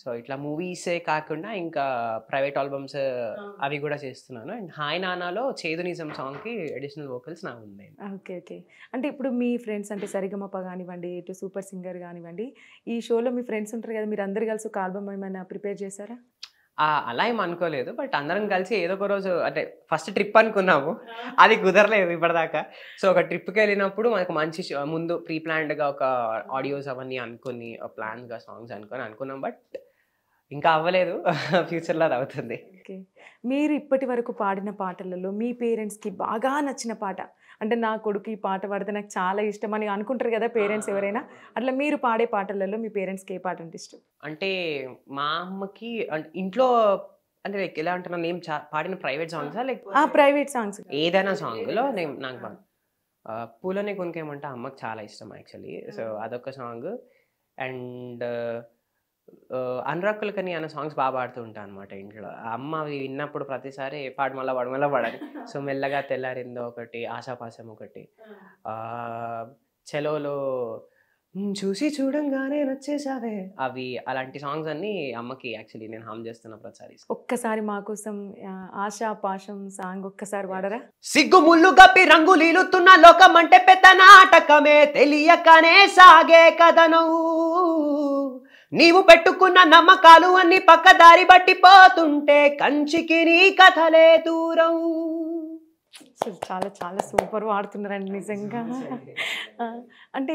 So ఇట్లా మూవీసే కాకుండా ఇంకా ప్రైవేట్ ఆల్బమ్స్ అవి కూడా చేస్తున్నాను. అండ్ హాయ్ నానాలో చేదు నిజం సాంగ్కి అడిషనల్ వోకల్స్ నాకు ఉన్నాయి. Okay okay. అంటే ఇప్పుడు మీ ఫ్రెండ్స్ అంటే సరిగమప కానివ్వండి, ఇటు సూపర్ సింగర్ కానివ్వండి, ఈ షోలో మీ ఫ్రెండ్స్ ఉంటారు కదా, మీరు అందరు కలిసి ఒక ఆల్బమ్ ఏమైనా ప్రిపేర్ చేశారా? అలా ఏం అనుకోలేదు, బట్ అందరం కలిసి ఏదో ఒక రోజు అంటే ఫస్ట్ ట్రిప్ అనుకున్నాము, అది కుదరలేదు ఇప్పటిదాకా. సో ఒక ట్రిప్కి వెళ్ళినప్పుడు మనకు మంచి ముందు ప్రీ ప్లాన్డ్గా ఒక ఆడియోస్ అవన్నీ అనుకుని, ప్లాన్గా సాంగ్స్ అనుకున్నాం, బట్ ఇంకా అవ్వలేదు. ఫ్యూచర్లో అది అవుతుంది. ఓకే. మీరు ఇప్పటి వరకు పాడిన పాటలలో మీ పేరెంట్స్కి బాగా నచ్చిన పాట, అంటే నా కొడుకు ఈ పాట పాడితే నాకు చాలా ఇష్టం అని అనుకుంటారు కదా పేరెంట్స్ ఎవరైనా, అట్లా మీరు పాడే పాటలలో మీ పేరెంట్స్కి ఏ పాట అంటే ఇష్టం? అంటే మా అమ్మకి అంటే ఇంట్లో అంటే లైక్ ఎలా అంటున్నా, నేను పాడిన ప్రైవేట్ సాంగ్సా లైక్ ప్రైవేట్ సాంగ్స్ ఏదైనా సాంగ్లో నాకు పూలనే కొనుకేమంటే అమ్మకి చాలా ఇష్టం యాక్చువల్లీ. సో అదొక సాంగ్. అండ్ అనురాక్కులకని అనే సాంగ్స్ బాగా పాడుతూ ఉంటాను అనమాట ఇంట్లో. అమ్మ అవి విన్నప్పుడు ప్రతిసారి మళ్ళీ పాడాలి. సో మెల్లగా తెల్లారిందో ఒకటి, ఆశాపాశం ఒకటి, చెలోలో చూసి చూడంగానే నచ్చేసావే, అవి అలాంటి సాంగ్స్ అన్ని అమ్మకి యాక్చువల్లీ నేను హామ్ చేస్తున్న ప్రతిసారి. ఒక్కసారి మా కోసం ఆశా పాశం సాంగ్ ఒక్కసారి పాడరా? సిగ్గు ముళ్ళు గప్పి రంగులీలుతున్న లోకం అంటే పెద్ద నాటకమే, తెలియకనే సాగే కథనం, నీవు పెట్టుకున్న నమ్మకాలు అన్ని పక్కదారి బట్టిపోతుంటే కంచికి నీ కథలే దూరం. చాలా చాలా సూపర్ వాడుతున్నారండి నిజంగా. అంటే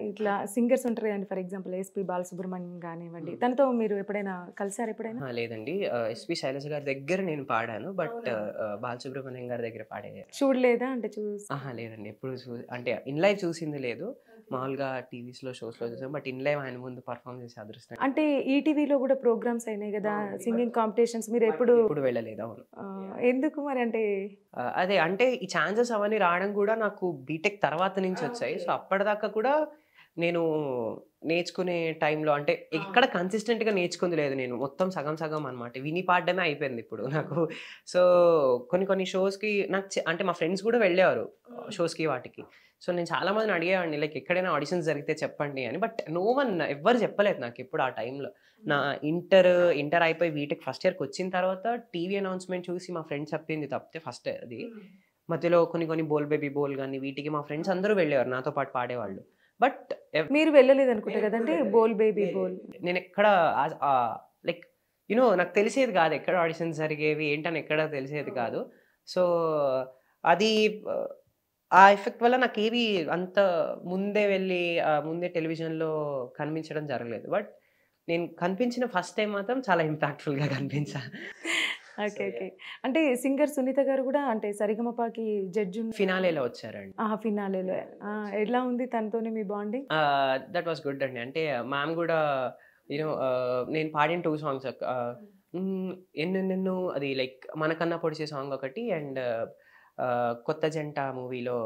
ఇట్లా సింగర్స్ ఉంటారు కదండి, ఫర్ ఎగ్జాంపుల్ ఎస్పి బాలసుబ్రహ్మణ్యం కానివ్వండి, తనతో మీరు ఎప్పుడైనా కలిసారు? ఎప్పుడైనా లేదండి, ఎస్పి శైలజ గారి దగ్గర నేను పాడాను, బట్ బాలసుబ్రహ్మణ్యం గారి దగ్గర చూడలేదా? అంటే లేదండి, ఎప్పుడు అంటే ఇన్ లైవ్ చూసింది లేదు, మామూలుగా టీవీస్లో షోస్లో చూసాను, బట్ ఇన్ లైవ్ ఆయన ముందు పర్ఫామ్ చేసే అదృష్టం. అంటే ఈటీవీలో కూడా ప్రోగ్రామ్స్ అయినాయి కదా సింగింగ్ కాంపిటీషన్స్, మీరు ఎప్పుడు వెళ్ళలేదు? అవును. ఎందుకు మరి? అంటే అదే అంటే ఈ ఛాన్సెస్ అవన్నీ రావడం కూడా నాకు బీటెక్ తర్వాత నుంచి వచ్చాయి. సో అప్పటిదాకా కూడా నేను నేర్చుకునే టైంలో అంటే ఎక్కడ కన్సిస్టెంట్గా నేర్చుకుంది లేదు, నేను మొత్తం సగం సగం అనమాట, విని పాడడమే అయిపోయింది ఇప్పుడు నాకు. సో కొన్ని షోస్కి నాకు అంటే మా ఫ్రెండ్స్ కూడా వెళ్ళేవారు షోస్కి వాటికి. సో నేను చాలా మందిని అడిగేవాడిని లైక్ ఎక్కడైనా ఆడిషన్స్ జరిగితే చెప్పండి అని, బట్ నో వన్ ఎవ్వరు చెప్పలేదు నాకు ఇప్పుడు ఆ టైంలో. నా ఇంటర్ అయిపోయి బీటెక్ ఫస్ట్ ఇయర్కి వచ్చిన తర్వాత టీవీ అనౌన్స్మెంట్ చూసి మా ఫ్రెండ్ చెప్పింది తప్పితే ఫస్ట్ అది. మధ్యలో కొన్ని బోల్ బేబీ బోల్ కానీ వీటికి మా ఫ్రెండ్స్ అందరూ వెళ్ళేవారు నాతో పాటు పాడేవాళ్ళు, బట్ మీరు వెళ్ళలేదు అనుకుంటా కదంటే బోల్ బేబీ బోల్. నేను ఎక్కడ లైక్ నాకు తెలిసేది కాదు ఎక్కడ ఆడిషన్స్ జరిగేవి ఏంటని ఎక్కడ తెలిసేది కాదు. సో అది ఆ ఎఫెక్ట్ వల్ల నాకు ఏవి అంత ముందే వెళ్ళి ముందే టెలివిజన్లో కనిపించడం జరగలేదు, బట్ నేను కనిపించిన ఫస్ట్ టైం మాత్రం చాలా ఇంపాక్ట్ఫుల్గా కనిపించా. Okay okay. అంటే సింగర్ సునీత గారు కూడా అంటే సరిగమపాకి జడ్జి ఫినాలేలో వచ్చారండి. ఫినాలేలో ఎలా ఉంది తనతోనే మీ బాండింగ్? దట్ వాస్ గుడ్ అండి. అంటే మ్యామ్ కూడా నేను పాడిన 2 songs, ఎన్నెన్నెన్నో అది లైక్ మనకన్నా పొడిచే సాంగ్ ఒకటి, అండ్ కొత్త జంట మూవీలో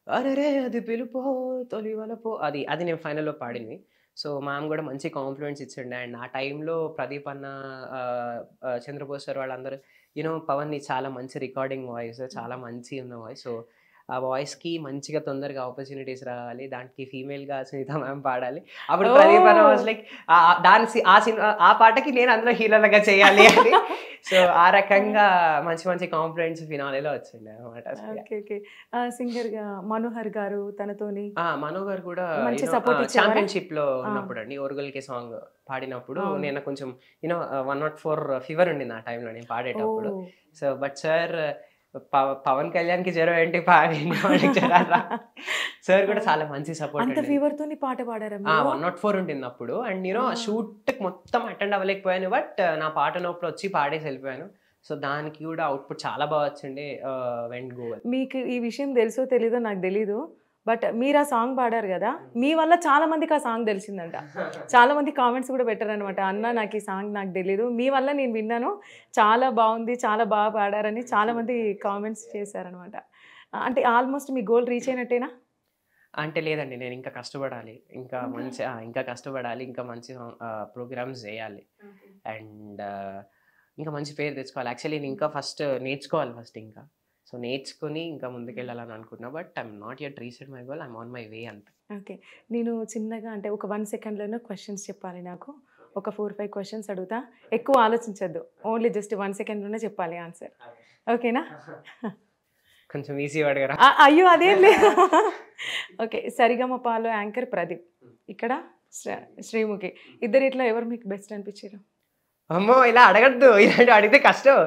అరే అది పిలుపో తొలి వలపో, అది నేను ఫైనల్లో పాడింది. సో మ్యామ్ కూడా మంచి కాంప్లిమెంట్స్ ఇచ్చిండే. అండ్ ఆ టైంలో ప్రదీప్ అన్న, చంద్రబోస్ సార్ వాళ్ళందరూ పవన్ని చాలా మంచి రికార్డింగ్ వాయిస్, చాలా మంచి ఉన్న వాయిస్. సో ఆ వాయిస్కి మంచిగా తొందరగా ఆపర్చునిటీస్ రావాలి, దానికి ఫీమేల్గా సునీత మ్యామ్ పాడాలి. అప్పుడు ప్రదీప్ అన్న వాజ్ లైక్ ఆ పాటకి నేను అందులో హీరోలుగా చేయాలి అని. సో ఆ రకంగా మంచి కాంప్లిమెంట్స్ ఫినాలేలో వచ్చిండే అనమాట. సింగర్ గా మనోహర్ గారు తనతోని మనోహర్ కూడా ఛాంపియన్షిప్ లో ఉన్నప్పుడు అండి ఒరుగల్కి సాంగ్ పాడినప్పుడు నేను కొంచెం 104 ఫీవర్ ఉండింది ఆ టైంలో నేను పాడేటప్పుడు. సో బట్ సార్ పవన్ కళ్యాణ్కి జ్వరం ఏంటి వాళ్ళకి జ్వరం సార్ కూడా చాలా మంచి సపోర్ట్. అంత ఫీవర్ తోని పాట పాడారా? 104 ఉంటుంది అప్పుడు. అండ్ నేను షూట్ మొత్తం అటెండ్ అవ్వలేకపోయాను, బట్ నా పాట నొప్పుడు వచ్చి పాడేసి వెళ్ళిపోయాను. సో దానికి కూడా అవుట్పుట్ చాలా బాగా వచ్చిండే. Vent go. మీకు ఈ విషయం తెలుసో తెలీదో నాకు తెలీదు, బట్ మీరు ఆ సాంగ్ పాడారు కదా, మీ వల్ల చాలా మందికి ఆ సాంగ్ తెలిసిందంట. చాలా మంది కామెంట్స్ కూడా పెట్టారనమాట, అన్న నాకు ఈ సాంగ్ నాకు తెలీదు, మీ వల్ల నేను విన్నాను, చాలా బాగుంది, చాలా బాగా పాడారని చాలా మంది కామెంట్స్ చేశారనమాట. అంటే ఆల్మోస్ట్ మీ గోల్ రీచ్ అయినట్టేనా? అంటే లేదండి, నేను ఇంకా కష్టపడాలి, ఇంకా కష్టపడాలి, ఇంకా మంచి ప్రోగ్రామ్స్ చేయాలి, అండ్ ఇంకా మంచి పేరు తెచ్చుకోవాలి. యాక్చువల్లీ నేను ఇంకా ఫస్ట్ నేర్చుకోవాలి ఇంకా. సో నేర్చుకుని ఇంకా ముందుకెళ్ళాలని అనుకున్నా, but I'm not yet reached my goal, I'm on my way అంతే. ఓకే, నేను చిన్నగా అంటే ఒక 1 సెకండ్లోనే క్వశ్చన్స్ చెప్పాలి. నాకు ఒక 4-5 క్వశ్చన్స్ అడుగుతా, ఎక్కువ ఆలోచించద్దు, ఓన్లీ జస్ట్ 1 సెకండ్లోనే చెప్పాలి ఆన్సర్. ఓకేనా? కొంచెం ఈజీ అడగరా? అయ్యో అదేం లేదు. ఓకే, సరిగమపాలో యాంకర్ ప్రదీప్, ఇక్కడ శ్రీముఖి, ఇద్దరిట్లో ఎవరు మీకు బెస్ట్ అనిపించారు? అమ్మో ఇలా అడగద్దు, ఇలాంటి అడిగితే కష్టం.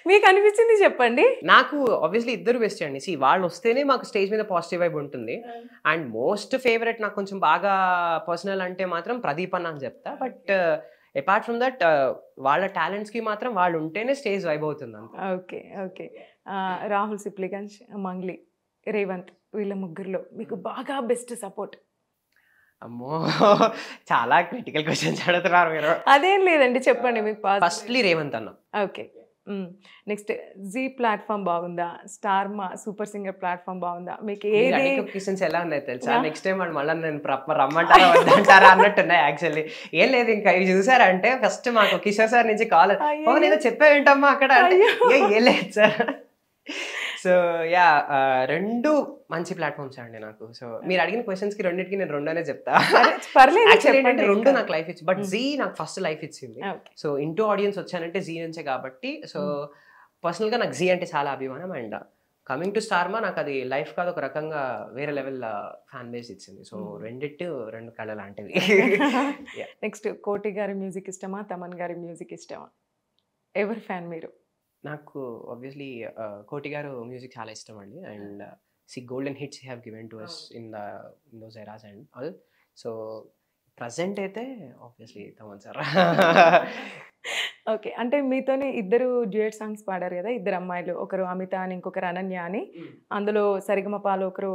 మీకు అనిపించింది చెప్పండి. నాకు ఆబ్వియస్లీ ఇద్దరు బెస్ట్ అండి. వాళ్ళు వస్తేనే మాకు స్టేజ్ మీద పాజిటివ్ వైబ్ ఉంటుంది. అండ్ మోస్ట్ ఫేవరెట్ నాకు కొంచెం బాగా పర్సనల్ అంటే మాత్రం ప్రదీప్ అన్న అని చెప్తా. బట్ అపార్ట్ ఫ్రమ్ దట్ వాళ్ళ టాలెంట్స్కి మాత్రం వాళ్ళు ఉంటేనే స్టేజ్ వైబ్ అవుతుంది అంత. ఓకే ఓకే, రాహుల్ సిప్లిగంజ్, మంగ్లీ, రేవంత్, వీళ్ళ ముగ్గురులో మీకు బాగా బెస్ట్ సపోర్ట్? అమ్మో చాలా క్రిటికల్ క్వశ్చన్స్ అడుగుతున్నారు మీరు. అదేం లేదండి, చెప్పండి మీకు. ఫస్ట్లీ రేవంత్ అన్న. ఓకే, నెక్స్ట్ జీ ప్లాట్ఫామ్ బాగుందా, స్టార్ మా సూపర్ సింగర్ ప్లాట్ఫామ్ బాగుందా? మీకు ఏది క్వశ్చన్స్ ఎలా ఉన్నాయి తెలుసా? నెక్స్ట్ టైం వాళ్ళు మళ్ళీ నేను రమ్మంటారా వద్దంటారా అన్నట్టున్నాయి. యాక్చువల్లీ ఏం లేదు, ఇంకా ఇవి చూసారంటే ఫస్ట్ మాకు కిషోర్ సార్ నుంచి కాల్, నేను చెప్పే ఏంటమ్మా అక్కడ, ఏం లేదు సార్. సో యా, 2 మంచి ప్లాట్ఫామ్స్ అండి నాకు. సో మీరు అడిగిన క్వశ్చన్స్ కి రెండింటికి నేను 2 అనే చెప్తా. యాక్చువల్లీ ఏంటంటే 2 నాకు లైఫ్ ఇచ్చి, బట్ జీ నాకు ఫస్ట్ లైఫ్ ఇచ్చింది. సో ఇంటూ ఆడియన్స్ వచ్చానంటే జీ నుంచే కాబట్టి, సో పర్సనల్ గా నాకు జీ అంటే చాలా అభిమానం. అండ్ కమింగ్ టు స్టార్ మా నాకు అది లైఫ్ కాదు, ఒక రకంగా వేరే లెవెల్ ఫ్యాన్ బేస్ ఇచ్చింది. సో 2 కళ లాంటివి. నెక్స్ట్ కోటి గారి మ్యూజిక్ ఇష్టమా, తమన్ గారి మ్యూజిక్ ఇష్టమా? ఎవరి ఫ్యాన్ మీరు? నాకు ఆబ్వియస్లీ కోటి గారు మ్యూజిక్ చాలా ఇష్టం అండి. And golden hits have given to us in those eras and all. So present అయితే ఆబ్వియస్లీ తమన్ సార్. ఓకే, అంటే మీతోనే ఇద్దరు డ్యూయట్ సాంగ్స్ పాడారు కదా, ఇద్దరు అమ్మాయిలు, ఒకరు అమిత అని ఇంకొకరు అనన్య అని. అందులో సరిగమపాలో ఒకరు,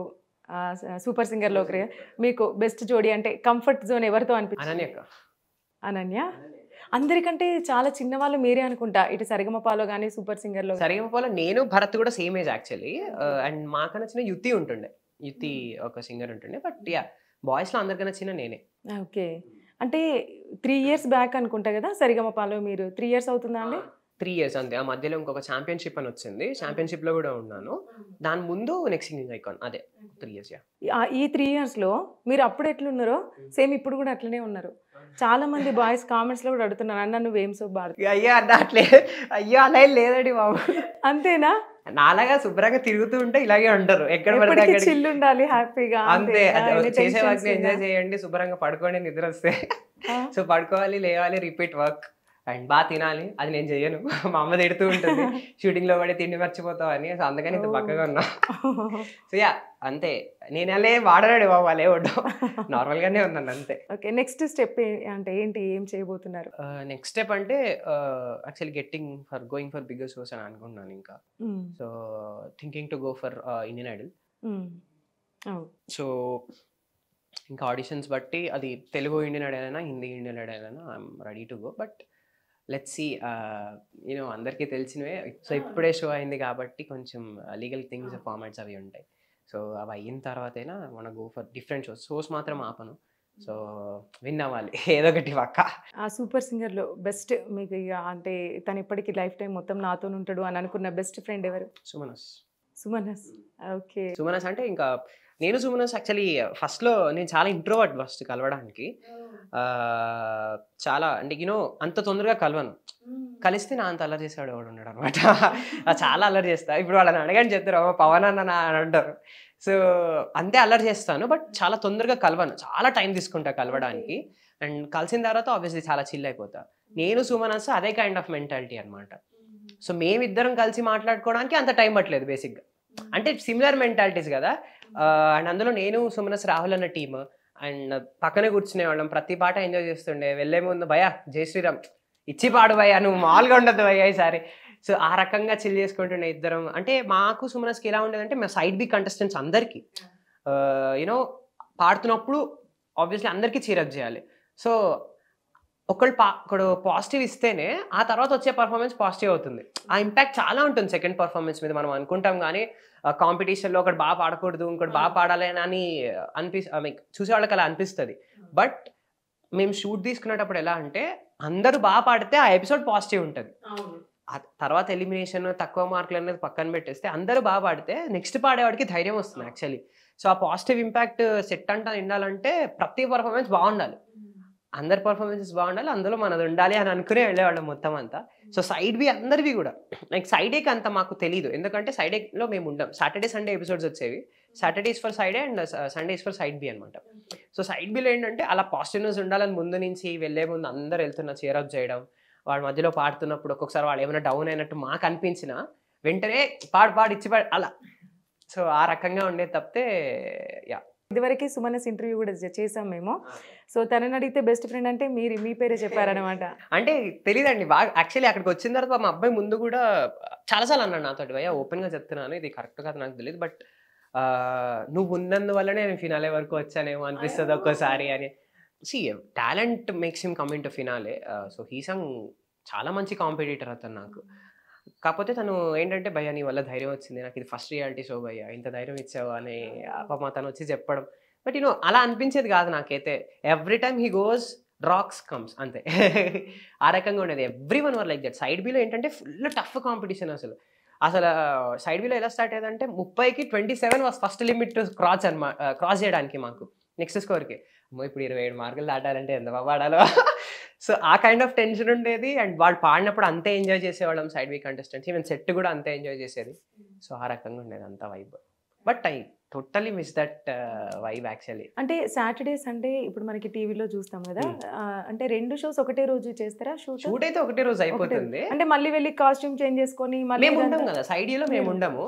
సూపర్ సింగర్లో ఒకరు. మీకు బెస్ట్ జోడీ అంటే కంఫర్ట్ జోన్ ఎవరితో అనిపించింది? అనన్య. అందరికంటే చాలా చిన్నవాళ్ళు మీరే అనుకుంటా, ఇటు సరిగమపాలో కానీ సూపర్ సింగర్లో. సరిగమపాలో నేను భరత్ కూడా సేమ్ ఏజ్ యాక్చువల్లీ. అండ్ మాకన్నా చిన్న యుతి ఉంటుండే, యుతి ఒక సింగర్ ఉంటుండే. బట్ యా, బాయ్స్లో అందరికన్నా చిన్న నేనే. ఓకే, అంటే 3 years బ్యాక్ అనుకుంటా కదా సరిగమపాలో మీరు? 3 years అవుతుందా అండి? 3 years అంతే. ఆ మధ్యలో ఇంకొక ఛాంపియన్షిప్ అని వచ్చింది, ఛాంపియన్షిప్లో కూడా ఉన్నాను. దాని ముందు నెక్స్ట్ సింగింగ్ ఐకాన్, అదే 3 years. ఈ 3 yearsలో మీరు అప్పుడు ఎట్లున్నారో సేమ్ ఇప్పుడు కూడా అట్లనే ఉన్నారు. చాలా మంది బాయ్స్ కామెంట్స్లో కూడా అడుగుతున్నారు, అన్న నువ్వేం సో బాగా. అయ్యో అట్లే, అయ్యో అలా లేదండి బాబు. అంతేనా? నాలాగా శుభ్రంగా తిరుగుతూ ఉంటే ఇలాగే ఉంటారు, ఎక్కడ చిల్లు ఉండాలి, హ్యాపీగా. అంతే, చేసే వర్క్ ఎంజాయ్ చేయండి, శుభ్రంగా పడుకోండి, నిద్ర వస్తే. సో పడుకోవాలి, లేవాలి, రిపీట్ వర్క్, అండ్ బాగా తినాలి. అది నేను చెయ్యను, మా అమ్మ తిడుతూ ఉంటుంది షూటింగ్ లో పడి తిండి మర్చిపోతావు అని. సో అందుకని ఇంత పక్కగా ఉన్నా. సో యా అంతే, నేను అలా వాడరాడు బాబు, అలే వడ్డు, నార్మల్ గానే ఉన్నాను అంతే. ఓకే, నెక్స్ట్ స్టెప్ అంటే ఏంటి, ఏం చేయబోతున్నారు? నెక్స్ట్ స్టెప్ అంటే actually going for bigger shows అని అనుకున్నాను ఇంకా. So thinking to go for Indian Idol. So ఇంకా ఆడిషన్స్ బట్టి, అది తెలుగు ఇండియన్ ఐడల్ అయినా హిందీ ఇండియన్ ఐడల్ అయినా I'm ready to go. But let's see, you know అందరికీ తెలిసినవే. సో ఇప్పుడే షో అయింది కాబట్టి కొంచెం లీగల్ థింగ్స్, ఫార్మాట్స్ అవి ఉంటాయి. సో అవి అయిన తర్వాతైనా మన గో ఫర్ డిఫరెంట్ షోస్ మాత్రం ఆపను. సో విన్ అవ్వాలి ఏదో ఒకటి పక్క. ఆ సూపర్ సింగర్లో బెస్ట్ మీకు ఇక అంటే తను ఇప్పటికీ లైఫ్ టైం మొత్తం నాతో ఉంటాడు అని అనుకున్న బెస్ట్ ఫ్రెండ్ ఎవరు? సుమనస్. సుమనస్, ఓకే. సుమనస్ అంటే ఇంకా నేను సుమనస్ యాక్చువల్లీ ఫస్ట్లో నేను చాలా ఇంట్రోవర్ట్ ఫస్ట్ కలవడానికి. చాలా అంటే యూనో అంత తొందరగా కలవను, కలిస్తే నా అంత అల్లరి చేసేవాడు ఎవడు ఉన్నాడు అనమాట. చాలా అల్లరి చేస్తా. ఇప్పుడు వాళ్ళని అడగని చెప్తారు పవన్ అన్న అని అంటారు. సో అంతే అల్లరి చేస్తాను, బట్ చాలా తొందరగా కలవను, చాలా టైం తీసుకుంటా కలవడానికి. అండ్ కలిసిన తర్వాత ఆబ్వియస్లీ చాలా చిల్ అయిపోతా. నేను సుమనస్ అదే కైండ్ ఆఫ్ మెంటాలిటీ అనమాట. సో మేమిద్దరం కలిసి మాట్లాడుకోవడానికి అంత టైం పట్టలేదు బేసిక్గా. అంటే సిమిలర్ మెంటాలిటీస్ కదా. అండ్ అందులో నేను సుమనస్ రాహుల్ అన్న టీమ్ అండ్ పక్కనే కూర్చునేవాళ్ళం, ప్రతి పాట ఎంజాయ్ చేస్తుండే. వెళ్ళే ముందు భయ్యా జై శ్రీరామ్ ఇచ్చి పాడు భయ్యా, నువ్వు మామూలుగా ఉండదు భయ్యా ఈసారి. సో ఆ రకంగా చిల్ చేసుకుంటుండే ఇద్దరం. అంటే మాకు సుమనస్కి ఎలా ఉండేదంటే మా సైడ్ బి కంటెస్టెంట్స్ అందరికీ యూనో పాడుతున్నప్పుడు ఆబ్వియస్లీ అందరికీ చీరప్ చేయాలి. సో ఒకడు పాజిటివ్ ఇస్తేనే ఆ తర్వాత వచ్చే పర్ఫార్మెన్స్ పాజిటివ్ అవుతుంది. ఆ ఇంపాక్ట్ చాలా ఉంటుంది సెకండ్ పర్ఫార్మెన్స్ మీద. మనం అనుకుంటాం కానీ కాంపిటీషన్లో ఒకటి బాగా పాడకూడదు, ఇంకోటి బాగా పాడాలి అని చూసే వాళ్ళకి అలా అనిపిస్తుంది. బట్ మేము షూట్ తీసుకునేటప్పుడు ఎలా అంటే అందరూ బాగా పాడితే ఆ ఎపిసోడ్ పాజిటివ్ ఉంటుంది. తర్వాత ఎలిమినేషన్ తక్కువ మార్కులు అనేది పక్కన పెట్టేస్తే అందరూ బాగా పాడితే నెక్స్ట్ పాడేవాడికి ధైర్యం వస్తుంది యాక్చువల్లీ. సో ఆ పాజిటివ్ ఇంపాక్ట్ సెట్ అంతా ఉండాలంటే ప్రతి పర్ఫార్మెన్స్ బాగుండాలి, అందరి పర్ఫార్మెన్సెస్ బాగుండాలి, అందులో మనది ఉండాలి అని అనుకునే వెళ్ళేవాళ్ళం మొత్తం అంతా. సో సైడ్ బి అందరివి కూడా లైక్ సైడ్ ఏకి అంత మాకు తెలీదు, ఎందుకంటే సైడ్ ఏలో మేము ఉండం. సాటర్డే సండే ఎపిసోడ్స్ వచ్చేవి, Saturdays for side A and Sundays for side B అనమాట. సో సైడ్ బిలో ఏంటంటే అలా పాజిటివ్నెస్ ఉండాలని ముందు నుంచి వెళ్ళే ముందు అందరు వెళ్తున్న చీరప్ చేయడం, వాడి మధ్యలో పాడుతున్నప్పుడు ఒక్కొక్కసారి వాళ్ళు ఏమైనా డౌన్ అయినట్టు మాకు అనిపించినా వెంటనే పాడు ఇచ్చి అలా. సో ఆ రకంగా ఉండేది తప్పితే యా. ఇదివరకు సుమనస్ ఇంటర్వ్యూ కూడా చేసాం మేము. సో తనని అడిగితే బెస్ట్ ఫ్రెండ్ అంటే మీ పేరే చెప్పారనమాట. అంటే తెలియదండి బాగా. యాక్చువల్లీ అక్కడికి వచ్చిన తర్వాత మా అబ్బాయి ముందు కూడా చాలాసార్లు అన్నాడు నాతో, భయ్యా ఓపెన్గా చెప్తున్నాను ఇది కరెక్ట్ కాదు నాకు తెలియదు, బట్ నువ్వు ఉన్నందువల్లనే నేను ఫినాలే వరకు వచ్చానేమో అనిపిస్తుంది ఒక్కోసారి అని. సి talent makes him come into finale. So he sung చాలా మంచి కాంపిటీటర్ అతను నాకు. కాకపోతే తను ఏంటంటే భయ్యా నీ వల్ల ధైర్యం వచ్చింది, నాకు ఇది ఫస్ట్ రియాలిటీ షో భయ్యా, ఇంత ధైర్యం ఇచ్చావు అని పాపం తను వచ్చి చెప్పడం. బట్ యూనో అలా అనిపించేది కాదు నాకైతే. Every time he goes rocks comes అంతే. ఆ రకంగా ఉండేది. Every one were like that. Side below ఏంటంటే ఫుల్ టఫ్ కాంపిటీషన్. అసలు సైడ్ బిలో ఎలా స్టార్ట్ అయ్యేదంటే 30కి 27 వాస్ ఫస్ట్ లిమిట్ క్రాస్ చేయడానికి మాకు నెక్స్ట్ స్కోర్కి. ఇప్పుడు 27 మార్కులు దాటాలంటే ఎంత బాగా పాడాలో. సో ఆ కైండ్ ఆఫ్ టెన్షన్ ఉండేది. అండ్ వాళ్ళు పాడినప్పుడు అంతే ఎంజాయ్ చేసేవాళ్ళం side B contestants. Even set కూడా అంతే ఎంజాయ్ చేసేది. సో ఆ రకంగా ఉండేది అంత vibe. But I totally miss that vibe actually. అంటే సాటర్డే సండే ఇప్పుడు మనకి టీవీలో చూస్తాం కదా, అంటే 2 షోస్ ఒకటే రోజు చేస్తారా? షూట్ అయితే ఒకటే రోజు అయిపోతుంది. అంటే మళ్ళీ వెళ్ళి కాస్ట్యూమ్ చేంజ్ చేసుకొని మేము ఉంటాం కదా సైడ్ లో, మేము ఉండము.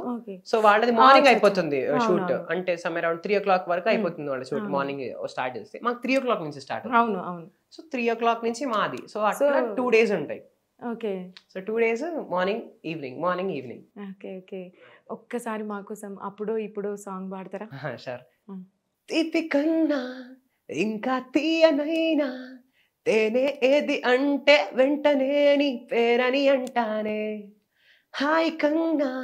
సో వాళ్ళది మార్నింగ్ అయిపోతుంది షూట్. అంటే సమ్ అరౌండ్ 3 o'clock వరకు అయిపోతుంది వాళ్ళ షూట్. మార్నింగ్ స్టార్ట్ చేస్తే మాకు 3 o'clock నుంచి స్టార్ట్. అవును అవును. సో 3 o'clock నుంచి మాది. సో అట్లా 2 days ఉంటాయి. Okay. So 2 days morning evening. Okay okay. ఒక్కసారి మా కోసం అప్పుడు ఇప్పుడు సాంగ్ పాడతారా? షూర్. తీపి కన్నా ఇంకా తీయనైనా తేనె ఏది అంటే వెంటనే నీ పేరని అంటానే, హాయ్ కన్నా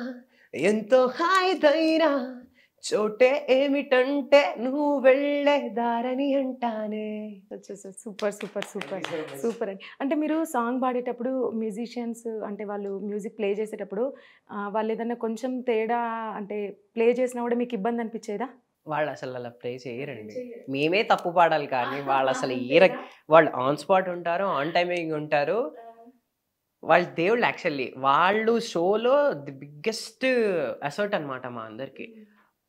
ఎంతో హాయిదైనా చోటే ఏమిటంటే నువ్వు వెళ్ళే దారని అంటానే. సూపర్ సూపర్ సూపర్ సూపర్ అండి. అంటే మీరు సాంగ్ పాడేటప్పుడు మ్యూజిషియన్స్ అంటే వాళ్ళు మ్యూజిక్ ప్లే చేసేటప్పుడు వాళ్ళు ఏదైనా కొంచెం తేడా అంటే ప్లే చేసినా కూడా మీకు ఇబ్బంది అనిపించేదా? వాళ్ళు అసలు అలా ప్లే చేయరండి. మేమే తప్పు పాడాలి కానీ వాళ్ళు అసలు వాళ్ళు ఆన్ స్పాట్ ఉంటారు, ఆన్ టైమింగ్ ఉంటారు. వాళ్ళు దేవుళ్ళు యాక్చువల్లీ. వాళ్ళు షోలో ది బిగ్గెస్ట్ అసర్ట్ అనమాట మా అందరికి.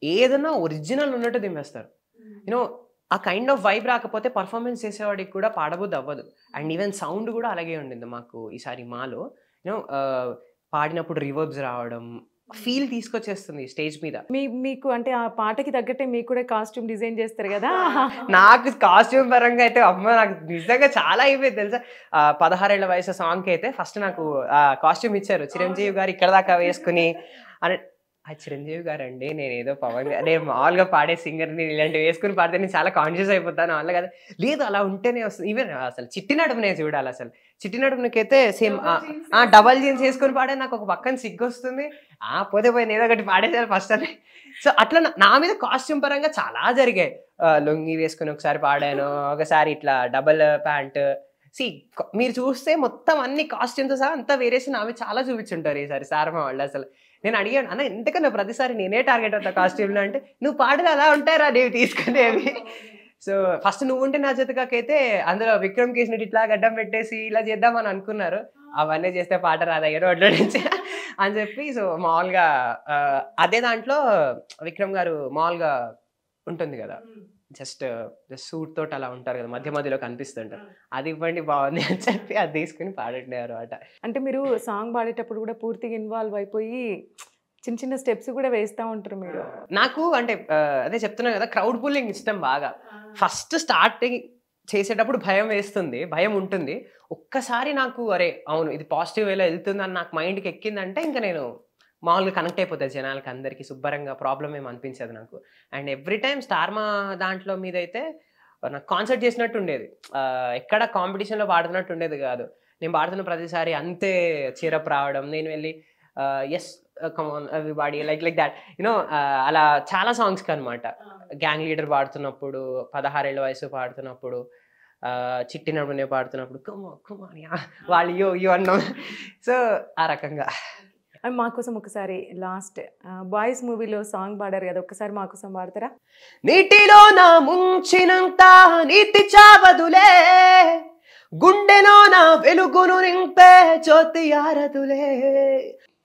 ఏదైనా ఒరిజినల్ ఉన్నట్టు దింపేస్తారు. యూనో ఆ కైండ్ ఆఫ్ వైబ్ రాకపోతే పర్ఫార్మెన్స్ చేసేవాడికి కూడా పాడబుద్ది అవ్వదు. అండ్ ఈవెన్ సౌండ్ కూడా అలాగే ఉండింది మాకు ఈసారి మాలో. యూనో పాడినప్పుడు రివర్బ్స్ రావడం, ఫీల్ తీసుకొచ్చేస్తుంది స్టేజ్ మీద. మీకు అంటే ఆ పాటకి తగ్గట్టే మీకు కూడా కాస్ట్యూమ్ డిజైన్ చేస్తారు కదా? నాకు కాస్ట్యూమ్ పరంగా అయితే అమ్మ నాకు నిజంగా చాలా అయిపోయింది తెలుసా. 16 ఏళ్ల వయసు సాంగ్కి అయితే ఫస్ట్ నాకు కాస్ట్యూమ్ ఇచ్చారు. చిరంజీవి గారు ఇక్కడ దాకా వేసుకుని అని. ఆ చిరంజీవి గారు అండి, నేను ఏదో పవన్ నేను మామూలుగా పాడే సింగర్ని, ఇలాంటివి వేసుకుని పాడితే నేను చాలా కాన్షియస్ అయిపోతాను అలా కదా. లేదు అలా ఉంటేనే వస్తుంది. ఈవెన్ అసలు చిట్టి నడుమునే చూడాలి. అసలు చిట్టి నడుమునకైతే సేమ్ డబల్ జీన్స్ వేసుకొని పాడే నాకు ఒక పక్కన సిగ్గు వస్తుంది. పోతే పోయి ఏదో ఒకటి పాడేసారు ఫస్ట్ అని. సో అట్లా నా మీద కాస్ట్యూమ్ పరంగా చాలా జరిగాయి. లొంగి వేసుకుని ఒకసారి పాడాను, ఒకసారి ఇట్లా డబల్ ప్యాంట్. మీరు చూస్తే మొత్తం అన్ని కాస్ట్యూమ్స్ సహా అంతా వేరేసి నావి చాలా చూపించుంటారు ఈసారి సారమ్మ వాళ్ళు. అసలు నేను అడిగాను, అన్న ఎందుకన్నా ప్రతిసారి నేనే టార్గెట్ అవుతా కాస్ట్యూమ్లో అంటే, నువ్వు పాటలు అలా ఉంటారా నీవు తీసుకునేవి. సో ఫస్ట్ నువ్వు ఉంటే నా జతకైతే అందులో విక్రమ్ కేసినట్టు ఇట్లా గడ్డం పెట్టేసి ఇలా చేద్దామని అనుకున్నారు. అవన్నీ చేస్తే పాట రాదయ్యా రోడ్లో నుంచి అని చెప్పి. సో మామూలుగా అదే దాంట్లో విక్రమ్ గారు మామూలుగా ఉంటుంది కదా జస్ట్ సూట్ తోటి అలా ఉంటారు కదా, మధ్య మధ్యలో కనిపిస్తుంటారు, అది ఇవ్వండి బాగుంది అని చెప్పి అది తీసుకుని పాడండి అనమాట. అంటే మీరు సాంగ్ పాడేటప్పుడు కూడా పూర్తిగా ఇన్వాల్వ్ అయిపోయి చిన్న చిన్న స్టెప్స్ కూడా వేస్తూ ఉంటారు మీరు. నాకు అంటే అదే చెప్తున్నా కదా, క్రౌడ్ పుల్లింగ్ ఇష్టం బాగా. ఫస్ట్ స్టార్టింగ్ చేసేటప్పుడు భయం వేస్తుంది, భయం ఉంటుంది. ఒక్కసారి నాకు అరే అవును ఇది పాజిటివ్ వేలో వెళ్తుంది అని నాకు మైండ్కి ఎక్కిందంటే ఇంకా నేను మామూలుగా కనెక్ట్ అయిపోతుంది జనాలకి అందరికీ శుభ్రంగా, ప్రాబ్లం ఏమి అనిపించదు నాకు. అండ్ ఎవ్రీ టైమ్ స్టార్ మా దాంట్లో మీద అయితే నాకు కాన్సర్ట్ చేసినట్టు ఉండేది, ఎక్కడ కాంపిటీషన్లో పాడుతున్నట్టు ఉండేది కాదు. నేను పాడుతున్న ప్రతిసారి అంతే చీరప్ రావడం, నేను వెళ్ళి yes come on everybody like that you know, అలా చాలా సాంగ్స్కి అనమాట. గ్యాంగ్ లీడర్ పాడుతున్నప్పుడు, 16 ఏళ్ళ వయసు పాడుతున్నప్పుడు, చిట్టినప్పుడు పాడుతున్నప్పుడు వాళ్ళు యో అన్నాం. సో ఆ రకంగా. అండ్ మాకోసం ఒకసారి లాస్ట్ బాయ్స్ మూవీలో సాంగ్ పాడారు కదా, ఒక్కసారి మాకోసం పాడతారా? నీటిలో నా ముంచినంత నీతి చావదులే, గుండెలో నా వెలుగును నింపే జ్యోతి ఆరదులే.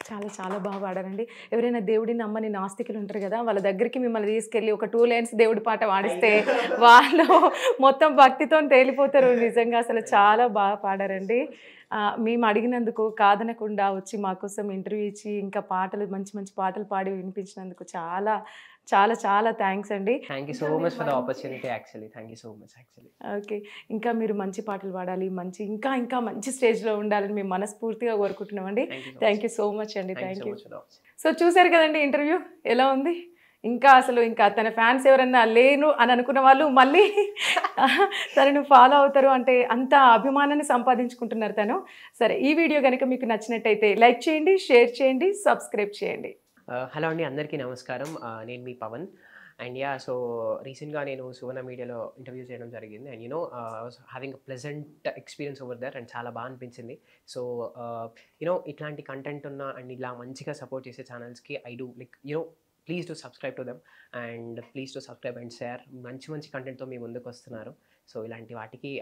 చాలా చాలా బాగా పాడారండి. ఎవరైనా దేవుడిని నమ్మని నాస్తికులు ఉంటారు కదా, వాళ్ళ దగ్గరికి మిమ్మల్ని తీసుకెళ్ళి ఒక 2 లైన్స్ దేవుడి పాట పాడిస్తే వాళ్ళు మొత్తం భక్తితో తేలిపోతారు. నిజంగా అసలు చాలా బాగా పాడారండి. మేము అడిగినందుకు కాదనకుండా వచ్చి మా కోసం ఇంటర్వ్యూ ఇచ్చి ఇంకా పాటలు మంచి మంచి పాటలు పాడి వినిపించినందుకు చాలా చాలా చాలా థ్యాంక్స్ అండి. Thank you so much for the opportunity actually. Thank you so much actually. Okay, ఇంకా మీరు మంచి పాటలు పాడాలి, మంచి ఇంకా ఇంకా మంచి స్టేజ్లో ఉండాలని మేము మనస్ఫూర్తిగా కోరుకుంటున్నామండి. థ్యాంక్ యూ సో మచ్ అండి. Thank you. సో చూసారు కదండి ఇంటర్వ్యూ ఎలా ఉంది. ఇంకా అసలు ఇంకా తన ఫ్యాన్స్ ఎవరన్నా లేను అని అనుకున్న వాళ్ళు మళ్ళీ తనను ఫాలో అవుతారు అంటే అంత అభిమానాన్ని సంపాదించుకుంటున్నారు తను. సరే, ఈ వీడియో కనుక మీకు నచ్చినట్టయితే లైక్ చేయండి, షేర్ చేయండి, సబ్స్క్రైబ్ చేయండి. హలో అండి, అందరికీ నమస్కారం. నేను మీ పవన్. అండ్ సో రీసెంట్గా నేను సువర్ణ మీడియాలో ఇంటర్వ్యూ చేయడం జరిగింది. And I was having a pleasant experience over there and చాలా బాగా అనిపించింది. సో ఇట్లాంటి కంటెంట్ ఉన్న అండ్ ఇలా మంచిగా సపోర్ట్ చేసే ఛానల్స్కి I do like please to subscribe to them and please to subscribe and share. మంచి మంచి కంటెంట్తో మీ ముందుకు వస్తున్నారు. సో ఇలాంటి వాటికి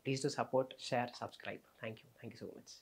please to support, share, subscribe. Thank you so much.